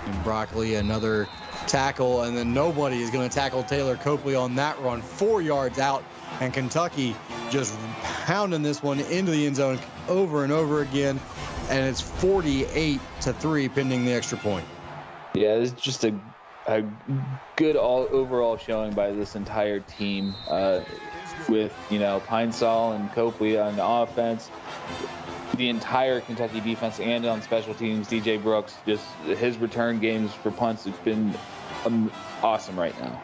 And Broccoli, another tackle, and then nobody is going to tackle Taylor Copley on that run. 4 yards out, and Kentucky just pounding this one into the end zone over and over again, and it's 48-3 pending the extra point. Yeah, it's just a good overall showing by this entire team with, Pine-Saw and Copley on the offense. The entire Kentucky defense and on special teams, DJ Brooks, just his return games for punts have been awesome right now.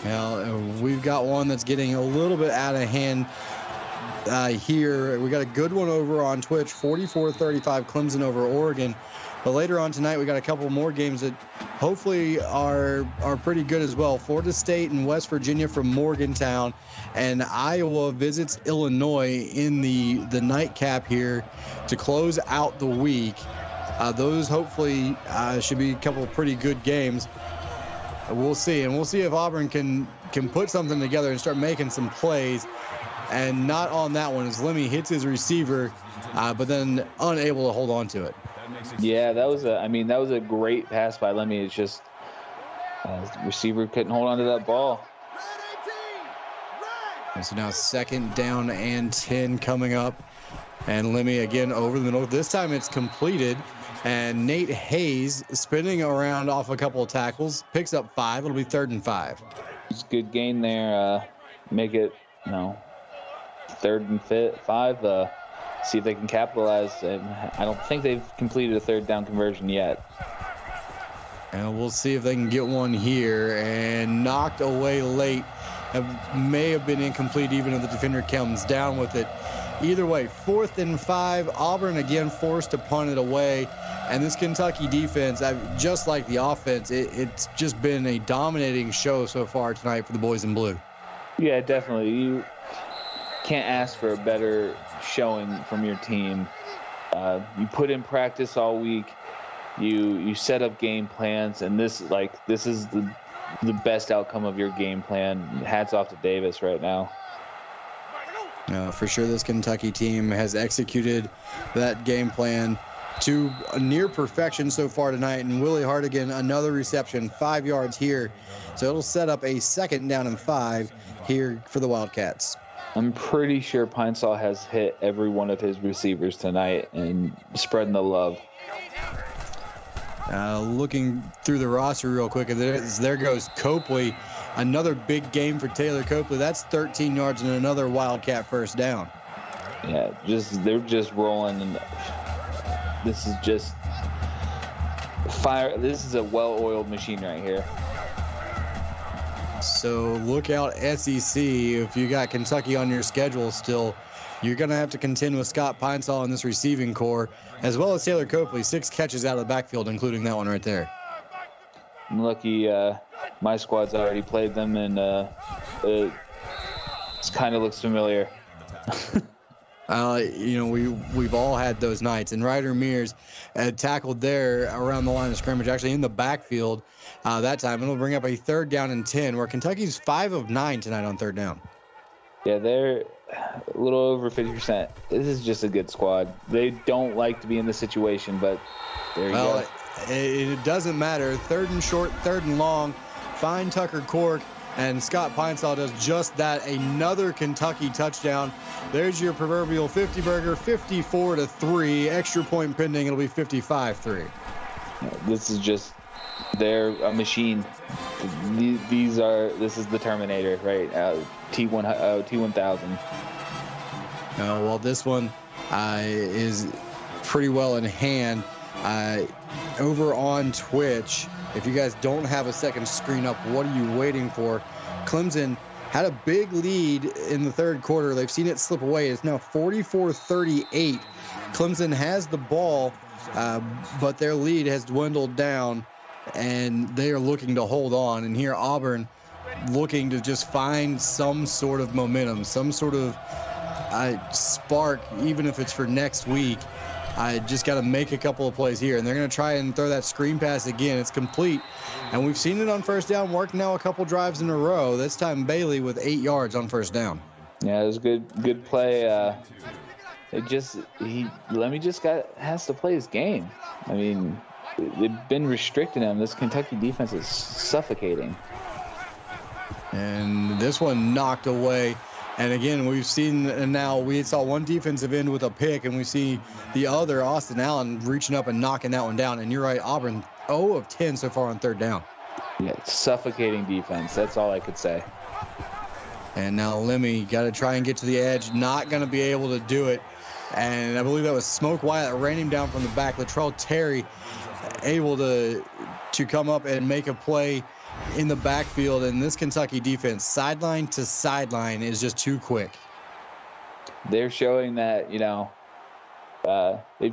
Well, we've got one that's getting a little bit out of hand here. We got a good one over on Twitch, 44-35 Clemson over Oregon. But later on tonight, we got a couple more games that hopefully are pretty good as well. Florida State and West Virginia from Morgantown, and Iowa visits Illinois in the nightcap here to close out the week. Those hopefully should be a couple of pretty good games. We'll see, and we'll see if Auburn can put something together and start making some plays. And not on that one as Lemmy hits his receiver, but then unable to hold on to it. Yeah, that was a great pass by Lemmy. It's just the receiver couldn't hold on to that ball. And so now 2nd down and 10 coming up, and Lemmy again over the middle. This time it's completed, and Nate Hayes spinning around off a couple of tackles picks up 5. It'll be 3rd and 5. It's a good gain there. Make it 3rd and 5. See if they can capitalize. And I don't think they've completed a 3rd down conversion yet. And we'll see if they can get one here. And knocked away late. It may have been incomplete even if the defender comes down with it. Either way, 4th and 5. Auburn again forced to punt it away. And this Kentucky defense, just like the offense, it's just been a dominating show so far tonight for the boys in blue. Yeah, definitely. You can't ask for a better showing from your team. You put in practice all week. You set up game plans, and this is the best outcome of your game plan. Hats off to Davis right now. For sure, this Kentucky team has executed that game plan to near perfection so far tonight. And Willie Hartigan, another reception, 5 yards here. So it'll set up a 2nd down and 5 here for the Wildcats. I'm pretty sure Pine-Saw has hit every one of his receivers tonight and spreading the love. Looking through the roster real quick, there goes Copley. Another big game for Taylor Copley. That's 13 yards and another Wildcat 1st down. Yeah, they're just rolling, and this is just fire. This is a well-oiled machine right here. So look out, SEC. If you got Kentucky on your schedule still, you're going to have to contend with Scott Pine-Saw in this receiving core, as well as Taylor Copley. 6 catches out of the backfield, including that one right there. I'm lucky my squad's already played them, and it kind of looks familiar. We've all had those nights, and Ryder Mears tackled there around the line of scrimmage, actually in the backfield that time. It'll bring up a 3rd down and 10, where Kentucky's 5 of 9 tonight on 3rd down. Yeah, they're a little over 50%. This is just a good squad. They don't like to be in this situation, but there you go. It doesn't matter. 3rd and short, 3rd and long. Find Tucker Cork. And Scott Peinsaw does just that. Another Kentucky touchdown. There's your proverbial 50 burger, 54-3. Extra point pending. It'll be 55-3. This is just, they're a machine. This is the Terminator, right? T1000. Well, this one is pretty well in hand. Over on Twitch, if you guys don't have a second screen up, what are you waiting for? Clemson had a big lead in the 3rd quarter. They've seen it slip away. It's now 44-38. Clemson has the ball, but their lead has dwindled down, and they are looking to hold on. And here Auburn looking to just find some sort of momentum, some sort of spark, even if it's for next week. I just got to make a couple of plays here, and they're going to try and throw that screen pass again. It's complete, and we've seen it on 1st down work now a couple drives in a row. This time Bailey with 8 yards on 1st down. Yeah, it was good play. Has to play his game. I mean, they've been restricting him. This Kentucky defense is suffocating. And this one knocked away. And again, we've seen now, we saw one defensive end with a pick, and we see the other, Austin Allen, reaching up and knocking that one down. And you're right, Auburn 0 of 10 so far on 3rd down. Yeah, suffocating defense. That's all I could say. And now Lemmy got to try and get to the edge. Not going to be able to do it. And I believe that was Smoke Wyatt that ran him down from the back. Latrell Terry able to come up and make a play in the backfield, and this Kentucky defense, sideline to sideline, is just too quick. They're showing that, if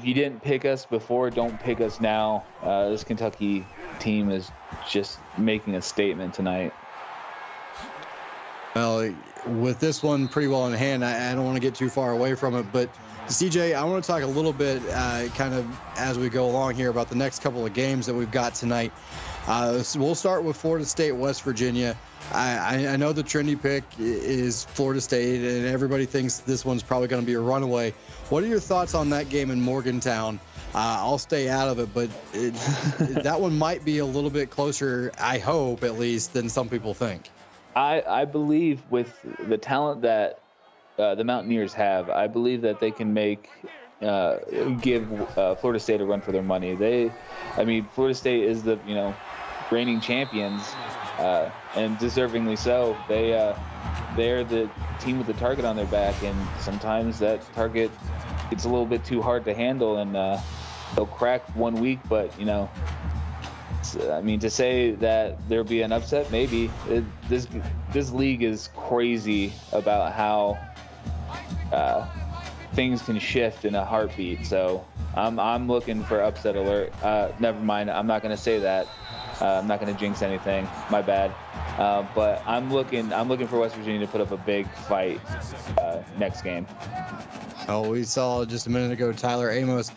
you didn't pick us before, don't pick us now. This Kentucky team is just making a statement tonight. Well, with this one pretty well in hand, I don't want to get too far away from it, but CJ, I want to talk a little bit kind of as we go along here about the next couple of games that we've got tonight. So we'll start with Florida State, West Virginia. I know the trendy pick is Florida State, and everybody thinks this one's probably going to be a runaway. What are your thoughts on that game in Morgantown? I'll stay out of it, but that one might be a little bit closer, I hope at least, than some people think. I believe with the talent that the Mountaineers have, I believe that they can give Florida State a run for their money. Florida State is the reigning champions, and deservingly so. They're the team with the target on their back, and sometimes that target gets a little bit too hard to handle, and they'll crack one week. But to say that there'll be an upset, maybe. This league is crazy about how things can shift in a heartbeat. So I'm looking for upset alert. Never mind. I'm not going to say that. I'm not going to jinx anything. My bad. But I'm looking for West Virginia to put up a big fight next game. Oh, we saw just a minute ago Tyler Amos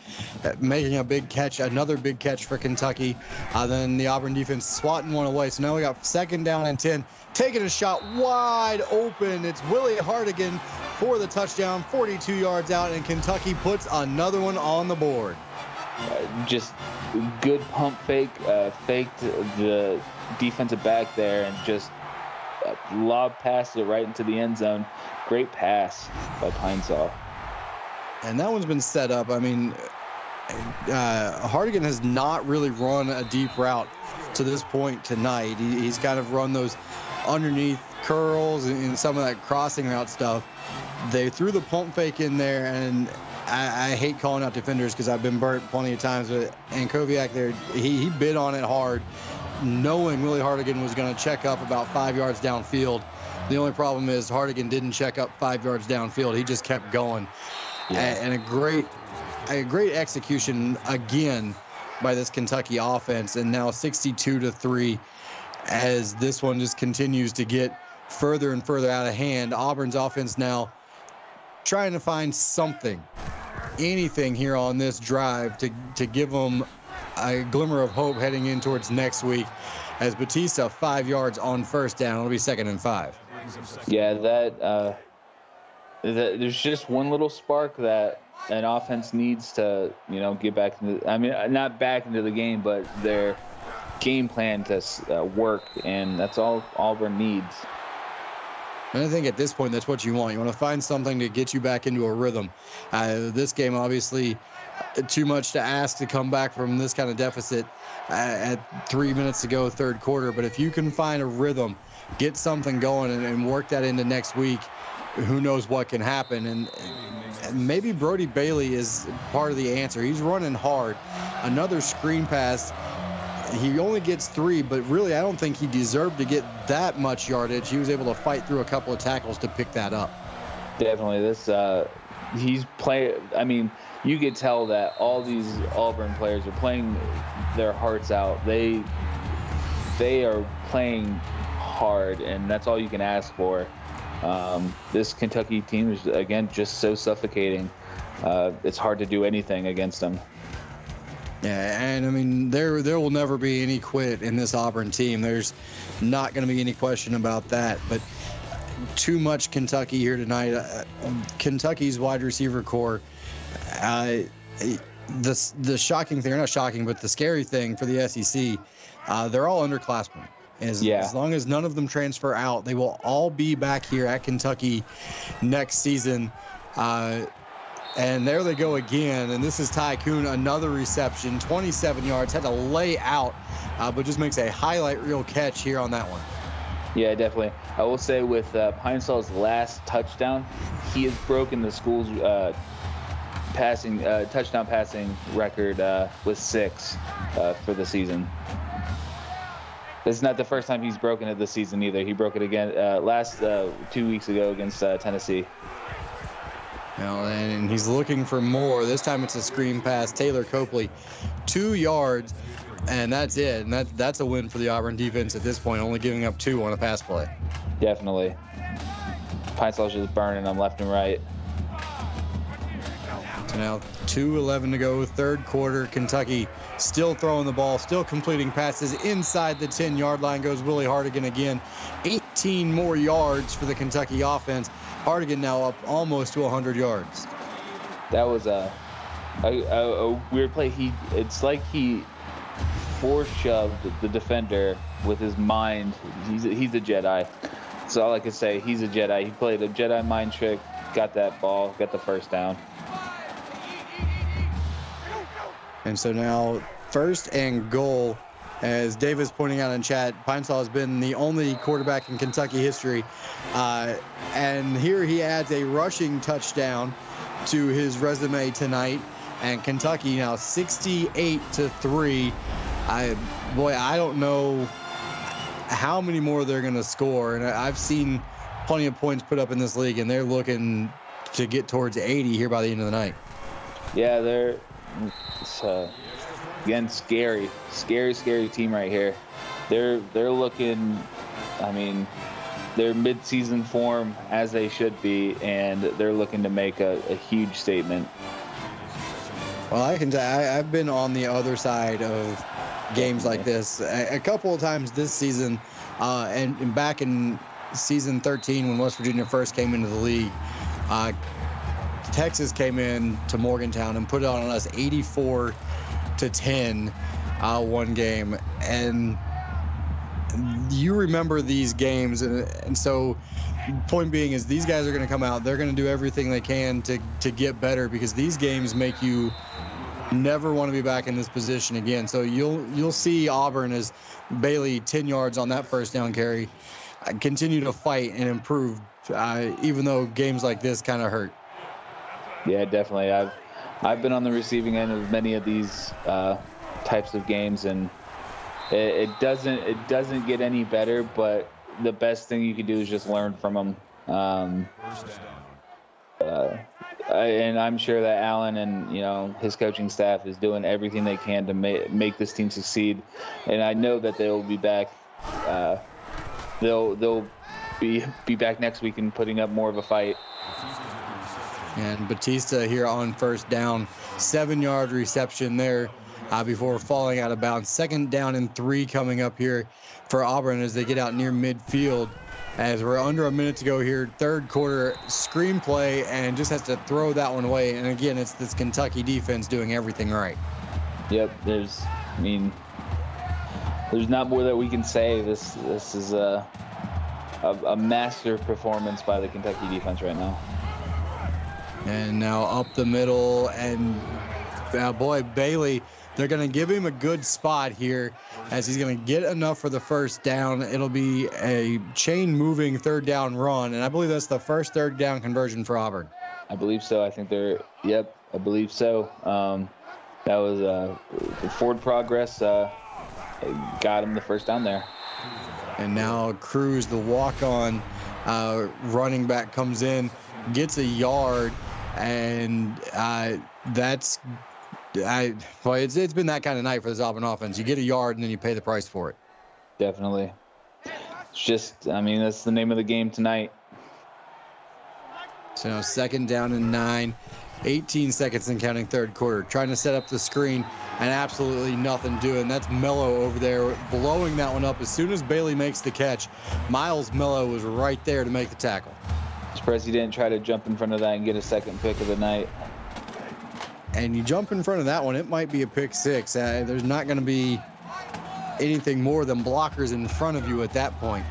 making a big catch, another big catch for Kentucky. Then the Auburn defense swatting one away. So now we got 2nd down and 10, taking a shot wide open. It's Willie Hartigan for the touchdown, 42 yards out, and Kentucky puts another one on the board. Just good pump fake, faked the defensive back there, and just lob passed it right into the end zone. Great pass by Peinsaw. And that one's been set up. I mean, Hartigan has not really run a deep route to this point tonight. He's kind of run those underneath curls and some of that crossing route stuff. They threw the pump fake in there, and I hate calling out defenders because I've been burnt plenty of times. But Ankoviak there, he bid on it hard, knowing Willie Hartigan was going to check up about 5 yards downfield. The only problem is Hartigan didn't check up 5 yards downfield. He just kept going. Yeah. And a great execution again by this Kentucky offense, and now 62-3 as this one just continues to get further and further out of hand. Auburn's offense now trying to find something, anything here on this drive to give them a glimmer of hope heading in towards next week, as Batista 5 yards on first down. It'll be 2nd and 5. Yeah, that there's just one little spark that an offense needs to, get back into. I mean, not back into the game, but their game plan to work, and that's all Auburn needs. And I think at this point, that's what you want. You want to find something to get you back into a rhythm. This game, obviously, too much to ask to come back from this kind of deficit at 3 minutes to go, third quarter. But if you can find a rhythm, get something going, and work that into next week, who knows what can happen. And maybe Brody Bailey is part of the answer. He's running hard. Another screen pass. He only gets 3, but really I don't think he deserved to get that much yardage. He was able to fight through a couple of tackles to pick that up. Definitely. He's playing. I mean, you could tell that all these Auburn players are playing their hearts out. They are playing hard, and that's all you can ask for. This Kentucky team is, again, just so suffocating. It's hard to do anything against them. Yeah, and I mean, there will never be any quit in this Auburn team. There's not going to be any question about that. But too much Kentucky here tonight. Kentucky's wide receiver core. The shocking thing, or not shocking, but the scary thing for the SEC, they're all underclassmen. As long as none of them transfer out, they will all be back here at Kentucky next season. And there they go again. And this is Ty Kuhn, another reception, 27 yards, had to lay out, but just makes a highlight reel catch here on that one. Yeah, definitely. I will say with Pine-Sol's last touchdown, he has broken the school's touchdown passing record with 6 for the season. This is not the first time he's broken it this season either. He broke it again last 2 weeks ago against Tennessee. And he's looking for more. This time it's a screen pass. Taylor Copley, 2 yards, and that's it. And that's a win for the Auburn defense at this point, only giving up 2 on a pass play. Definitely. Pine-Sol's just burning them left and right. So now 2:11 to go, third quarter. Kentucky still throwing the ball, still completing passes inside the 10-yard line. Goes Willie Hardigan again. 18 more yards for the Kentucky offense. Hardigan now up almost to 100 yards. That was a weird play. It's like he force-shoved the defender with his mind. He's a Jedi. That's all I can say. He's a Jedi. He played a Jedi mind trick, got that ball, got the first down. And so now 1st and goal. As Dave is pointing out in chat, Pine-Sol has been the only quarterback in Kentucky history. And here he adds a rushing touchdown to his resume tonight. And Kentucky now 68-3. I don't know how many more they're going to score. And I've seen plenty of points put up in this league, and they're looking to get towards 80 here by the end of the night. Yeah, again, scary team right here. They're looking, I mean, they're mid-season form as they should be, and they're looking to make a huge statement. Well, I can tell I've been on the other side of games like this a couple of times this season, and back in season 13 when West Virginia first came into the league. Texas came in to Morgantown and put it on us 84-10 one game. And you remember these games. And so point being is these guys are going to come out. They're going to do everything they can to get better, because these games make you never want to be back in this position again. So you'll see Auburn as Bailey 10 yards on that first down carry continue to fight and improve, even though games like this kind of hurt. Yeah, definitely. I've been on the receiving end of many of these types of games, and it doesn't get any better. But the best thing you can do is just learn from them. and I'm sure that Allen and his coaching staff is doing everything they can to make this team succeed. And I know that they'll be back. They'll be back next week and putting up more of a fight. And Batista here on first down, 7-yard reception there before falling out of bounds. 2nd down and 3 coming up here for Auburn as they get out near midfield. As we're under a minute to go here, 3rd quarter screenplay, and just has to throw that one away. And again, it's this Kentucky defense doing everything right. Yep, there's not more that we can say. This is a master performance by the Kentucky defense right now. And now up the middle, and boy, Bailey, they're going to give him a good spot here as he's going to get enough for the first down. It'll be a chain-moving 3rd down run, and I believe that's the first 3rd down conversion for Auburn. I believe so. I think I believe so. That was forward progress. Got him the first down there. And now Cruz, the walk-on running back, comes in, gets a yard, and it's been that kind of night for this Auburn offense. You get a yard and then you pay the price for it. Definitely. It's just, that's the name of the game tonight. So 2nd down and 9, 18 seconds and counting 3rd quarter. Trying to set up the screen and absolutely nothing doing. That's Mello over there blowing that one up. As soon as Bailey makes the catch, Miles Mello was right there to make the tackle. Surprised he didn't try to jump in front of that and get a 2nd pick of the night. And you jump in front of that one, it might be a pick 6. There's not going to be anything more than blockers in front of you at that point.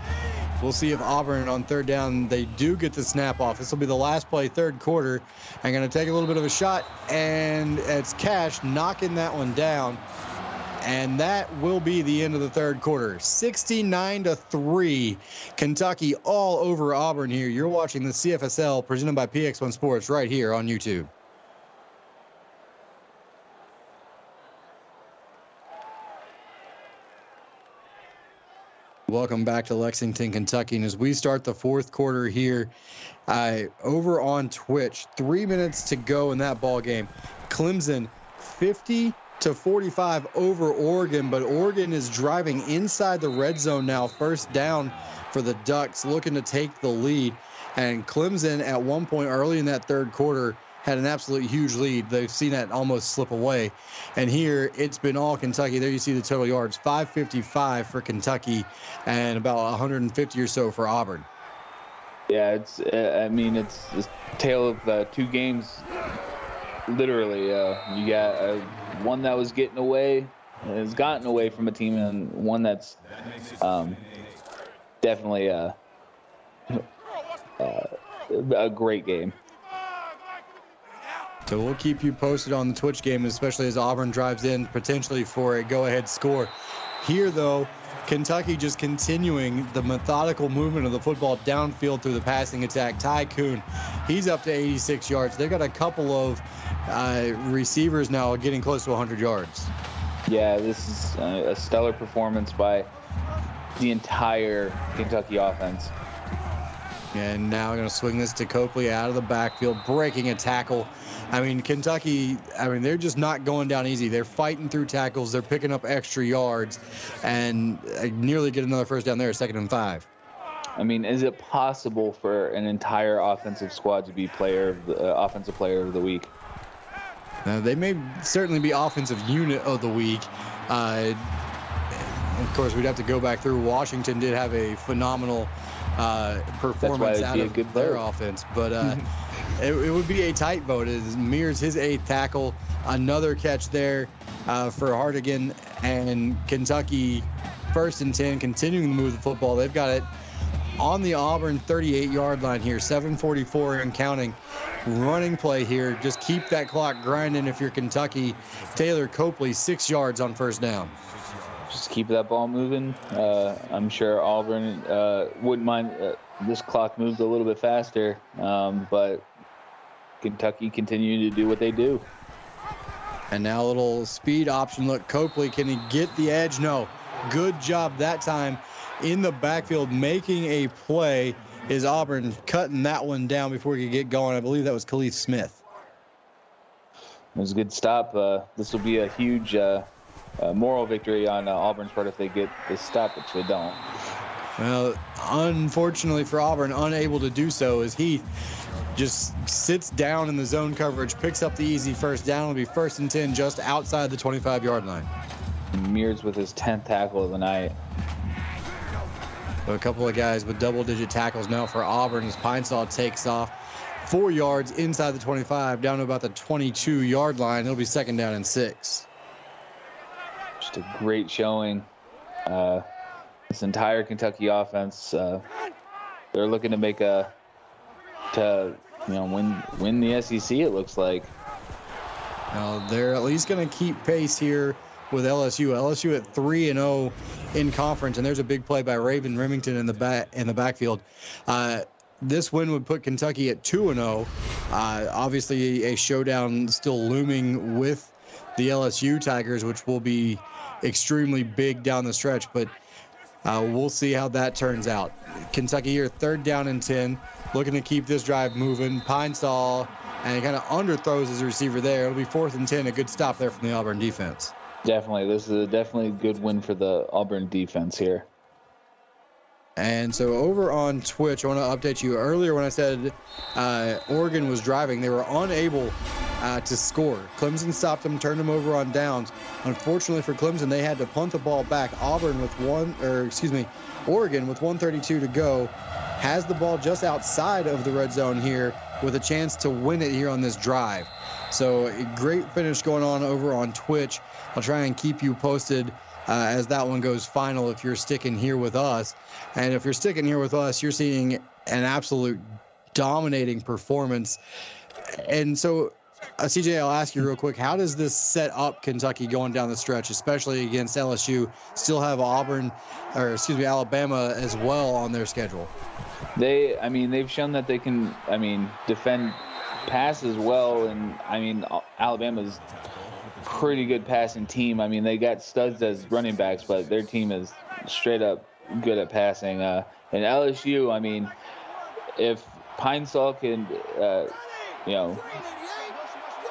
We'll see if Auburn on 3rd down, they do get the snap off. This will be the last play, 3rd quarter. I'm going to take a little bit of a shot, and it's Cash knocking that one down. And that will be the end of the 3rd quarter. 69-3. Kentucky all over Auburn here. You're watching the CFSL presented by PX1 Sports right here on YouTube. Welcome back to Lexington, Kentucky. And as we start the 4th quarter here, over on Twitch, 3 minutes to go in that ball game. Clemson 50-45 over Oregon, but Oregon is driving inside the red zone now. 1st down for the Ducks, looking to take the lead. And Clemson at one point early in that 3rd quarter had an absolute huge lead. They've seen that almost slip away. And here it's been all Kentucky. There you see the total yards, 555 for Kentucky and about 150 or so for Auburn. Yeah, it's a tale of 2 games. Literally, you got one that was getting away, has gotten away from a team, and one that's definitely a great game. So we'll keep you posted on the Twitch game, especially as Auburn drives in potentially for a go-ahead score. Here, though, Kentucky just continuing the methodical movement of the football downfield through the passing attack. Ty Kuhn, he's up to 86 yards. They've got a couple of receivers now getting close to 100 yards. Yeah, this is a stellar performance by the entire Kentucky offense. And now going to swing this to Copley out of the backfield, breaking a tackle. Kentucky, they're just not going down easy. They're fighting through tackles. They're picking up extra yards and nearly get another first down there, 2nd and 5. Is it possible for an entire offensive squad to be offensive player of the week? They may certainly be offensive unit of the week. Of course, we'd have to go back through. Washington did have a phenomenal performance out of their offense, but it would be a tight vote. Mears his 8th tackle, another catch there for Hartigan, and Kentucky 1st and 10, continuing to move the football. They've got it on the Auburn 38-yard line here, 7:44 and counting. Running play here, just keep that clock grinding if you're Kentucky. Taylor Copley, 6 yards on 1st down. Just keep that ball moving. I'm sure Auburn wouldn't mind this clock moved a little bit faster, but Kentucky continuing to do what they do. And now a little speed option. Look, Copley, can he get the edge? No. Good job that time in the backfield making a play. Is Auburn cutting that one down before he could get going? I believe that was Khalif Smith. was a good stop. This will be a huge moral victory on Auburn's part if they get this stop, which they don't. Well, unfortunately for Auburn, unable to do so as Heath just sits down in the zone coverage, picks up the easy first down. It'll be 1st and 10 just outside the 25-yard line. Mears with his 10th tackle of the night. So a couple of guys with double-digit tackles now for Auburn as Pine-Sol takes off 4 yards inside the 25 down to about the 22-yard line. It'll be 2nd down and 6. Just a great showing. This entire Kentucky offense, they're looking to make win the SEC. It looks like. Now they're at least going to keep pace here with LSU. LSU at 3-0 in conference, and there's a big play by Raven Remington in the backfield. This win would put Kentucky at 2-0. Obviously, a showdown still looming with the LSU Tigers, which will be extremely big down the stretch, but we'll see how that turns out. Kentucky here, 3rd down and 10, looking to keep this drive moving. Pine-Sol, and he kind of underthrows his receiver there. It'll be 4th and 10, a good stop there from the Auburn defense. Definitely. This is definitely a good win for the Auburn defense here. And so over on Twitch, I want to update you. Earlier when I said Oregon was driving, they were unable to score. Clemson stopped them, turned them over on downs. Unfortunately for Clemson, they had to punt the ball back. Oregon with 1:32 to go has the ball just outside of the red zone here with a chance to win it here on this drive. So a great finish going on over on Twitch. I'll try and keep you posted as that one goes final if you're sticking here with us. And if you're sticking here with us, you're seeing an absolute dominating performance. And so, CJ, I'll ask you real quick, how does this set up Kentucky going down the stretch, especially against LSU? Still have Alabama as well on their schedule. They've shown that they can, defend pass as well. And, Alabama's pretty good passing team. They got studs as running backs, but their team is straight up good at passing. And LSU, if Pine-Sol can,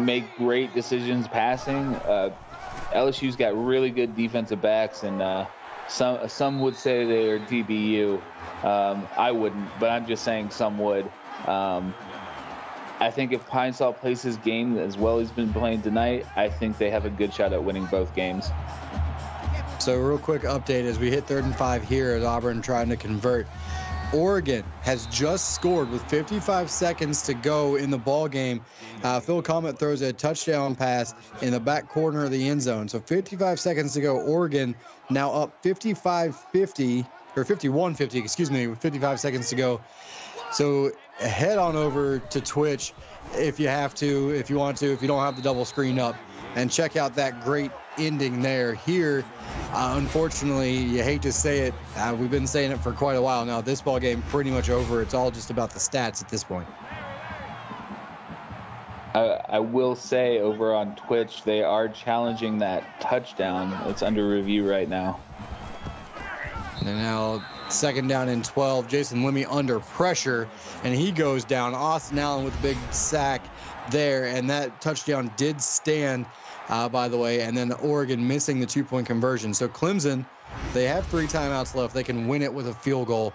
make great decisions passing, LSU's got really good defensive backs, and some would say they are DBU. I wouldn't, but I'm just saying some would. I think if Pine-Sol plays his game as well as he's been playing tonight, I think they have a good shot at winning both games. So real quick update as we hit 3rd and 5 here at Auburn trying to convert. Oregon has just scored with 55 seconds to go in the ball game. Phil Comet throws a touchdown pass in the back corner of the end zone. So 55 seconds to go. Oregon now up 51-50, with 55 seconds to go. So head on over to Twitch if you have to, if you want to, if you don't have the double screen up, and check out that great ending there. Here, unfortunately, you hate to say it, we've been saying it for quite a while now. This ball game pretty much over. It's all just about the stats at this point. I will say over on Twitch, they are challenging that touchdown. It's under review right now. And now 2nd down and 12. Jason Lemmy under pressure, and he goes down. Austin Allen with a big sack there, and that touchdown did stand, by the way, and then Oregon missing the 2-point conversion. So Clemson, they have 3 timeouts left. They can win it with a field goal.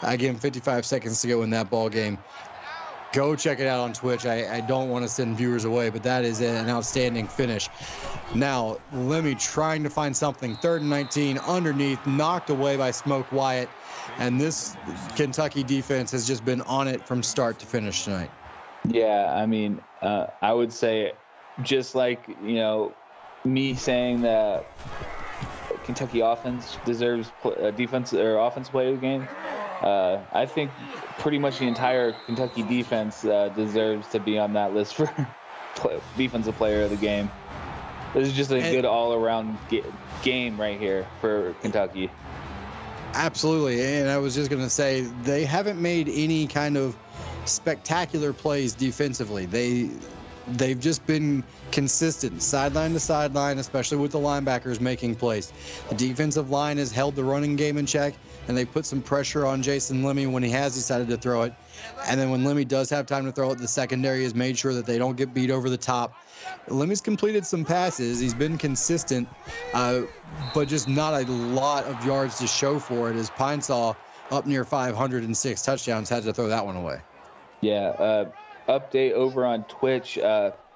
Again, 55 seconds to go in that ball game. Go check it out on Twitch. I don't want to send viewers away, but that is an outstanding finish. Now, Lemmy trying to find something. 3rd and 19, underneath, knocked away by Smoke Wyatt. And this Kentucky defense has just been on it from start to finish tonight. Yeah, I would say, just like, me saying that Kentucky offense deserves defense or offense play of the game, I think pretty much the entire Kentucky defense deserves to be on that list for defensive player of the game. This is just a good all-around game right here for Kentucky. Absolutely, and I was just going to say, they haven't made any kind of spectacular plays defensively. they've just been consistent, sideline to sideline, especially with the linebackers making plays. The defensive line has held the running game in check, and they put some pressure on Jason Lemmy when he has decided to throw it. And then when Lemmy does have time to throw it, the secondary has made sure that they don't get beat over the top. Lemmy's completed some passes. He's been consistent, but just not a lot of yards to show for it, as Pinesaw, up near 506 touchdowns, had to throw that one away. Yeah, update over on Twitch.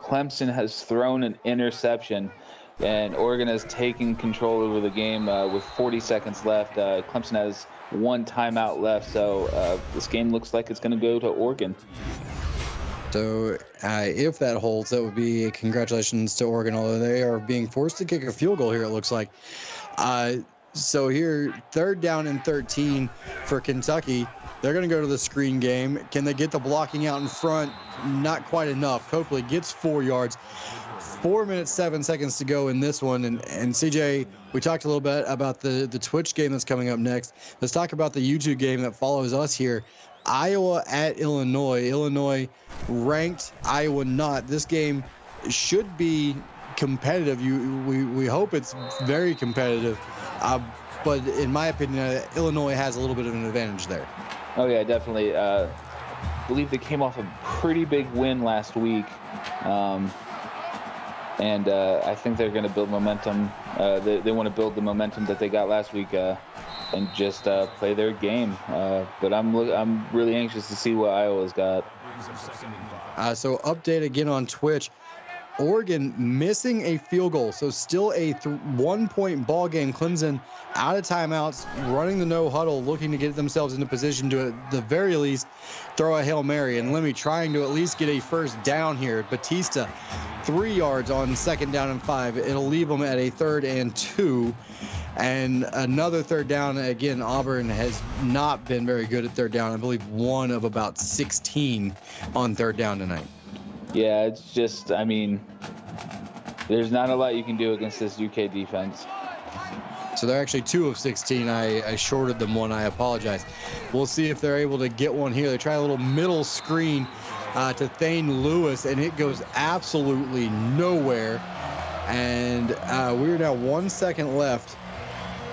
Clemson has thrown an interception, and Oregon has taken control over the game with 40 seconds left. Clemson has one timeout left, so this game looks like it's going to go to Oregon. So if that holds, that would be congratulations to Oregon, although they are being forced to kick a field goal here, it looks like. So here, 3rd down and 13 for Kentucky. They're going to go to the screen game. Can they get the blocking out in front? Not quite enough. Copley gets 4 yards. 4 minutes, 7 seconds to go in this one. And CJ, we talked a little bit about the Twitch game that's coming up next. Let's talk about the YouTube game that follows us here. Iowa at Illinois. Illinois ranked, Iowa not. This game should be competitive. We hope it's very competitive. But in my opinion, Illinois has a little bit of an advantage there. Oh, yeah, definitely. I believe they came off a pretty big win last week. And I think they're going to build momentum. They want to build the momentum that they got last week and just play their game. But I'm really anxious to see what Iowa's got. So update again on Twitch. Oregon missing a field goal, so still a 1-point ball game. Clemson out of timeouts, running the no huddle, looking to get themselves into position to, at the very least, throw a Hail Mary. And Lemmy trying to at least get a first down here. Batista, 3 yards on 2nd down and 5. It'll leave them at a 3rd and 2. And another 3rd down. Again, Auburn has not been very good at 3rd down. I believe 1 of about 16 on 3rd down tonight. Yeah, it's just, I mean, there's not a lot you can do against this UK defense. So they're actually 2 of 16. I shorted them 1. I apologize. We'll see if they're able to get one here. They try a little middle screen to Thane Lewis, and it goes absolutely nowhere. And we're now 1 second left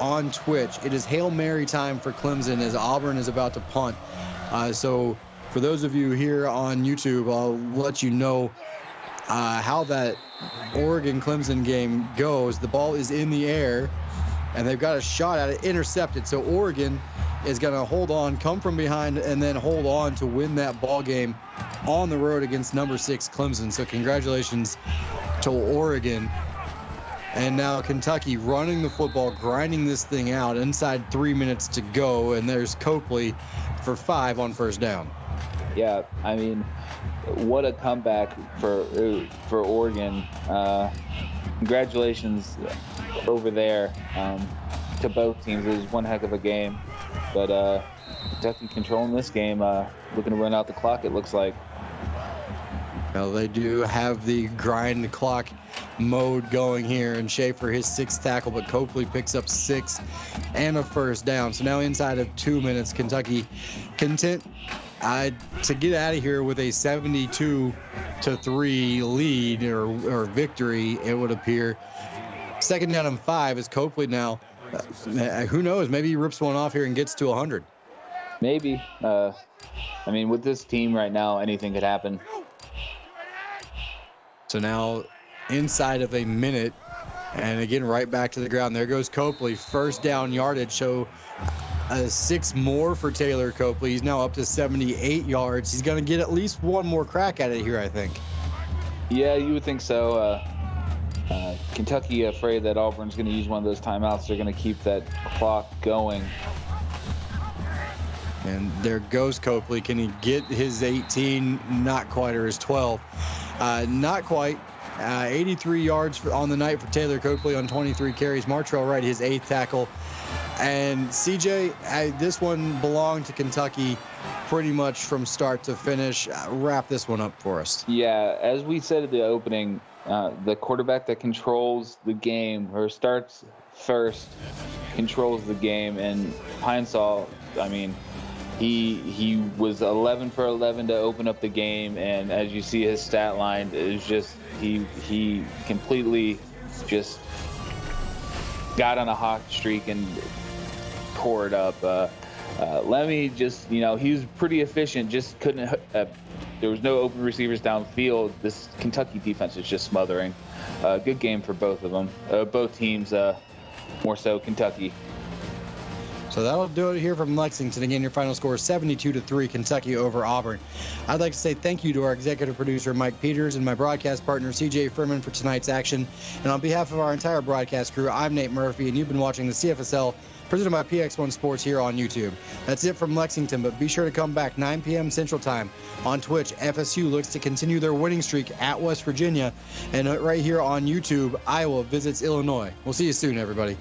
on Twitch. It is Hail Mary time for Clemson as Auburn is about to punt. So for those of you here on YouTube, I'll let you know how that Oregon-Clemson game goes. The ball is in the air, and they've got a shot at it, intercepted. So Oregon is going to hold on, come from behind, and then hold on to win that ball game on the road against number 6 Clemson. So congratulations to Oregon. And now Kentucky running the football, grinding this thing out inside 3 minutes to go, and there's Copley for 5 on 1st down. Yeah, I mean, what a comeback for Oregon. Congratulations over there to both teams. It was one heck of a game. But Kentucky controlling this game, looking to run out the clock, it looks like. Well, they do have the grind clock mode going here, and Schaefer his 6th tackle, but Copley picks up 6 and a 1st down. So now inside of 2 minutes, Kentucky content to get out of here with a 72-3 lead or victory, it would appear. 2nd down and 5 is Copley now. Who knows? Maybe he rips one off here and gets to 100. Maybe. I mean, with this team right now, anything could happen. So now inside of a minute, and again right back to the ground. There goes Copley. 1st down yardage. So 6 more for Taylor Copley. He's now up to 78 yards. He's going to get at least one more crack at it here, I think. Yeah, you would think so. Kentucky afraid that Auburn's going to use one of those timeouts. They're going to keep that clock going. And there goes Copley. Can he get his 18? Not quite, or his 12. Not quite. 83 yards on the night for Taylor Copley on 23 carries. Martrell Wright, his 8th tackle. And CJ, this one belonged to Kentucky pretty much from start to finish. Wrap this one up for us. Yeah, as we said at the opening, the quarterback that controls the game or starts first controls the game. And Pinesaw, I mean, He was 11 for 11 to open up the game, and as you see his stat line, is just he completely just got on a hot streak and tore it up. Lemmy just, he was pretty efficient, just couldn't. There was no open receivers downfield. This Kentucky defense is just smothering. Good game for both of them, both teams. More so Kentucky. So that'll do it here from Lexington. Again, your final score is 72-3, Kentucky over Auburn. I'd like to say thank you to our executive producer, Mike Peters, and my broadcast partner, CJ Furman, for tonight's action. And on behalf of our entire broadcast crew, I'm Nate Murphy, and you've been watching the CFSL presented by PX1 Sports here on YouTube. That's it from Lexington, but be sure to come back 9 p.m. Central Time on Twitch. FSU looks to continue their winning streak at West Virginia. And right here on YouTube, Iowa visits Illinois. We'll see you soon, everybody.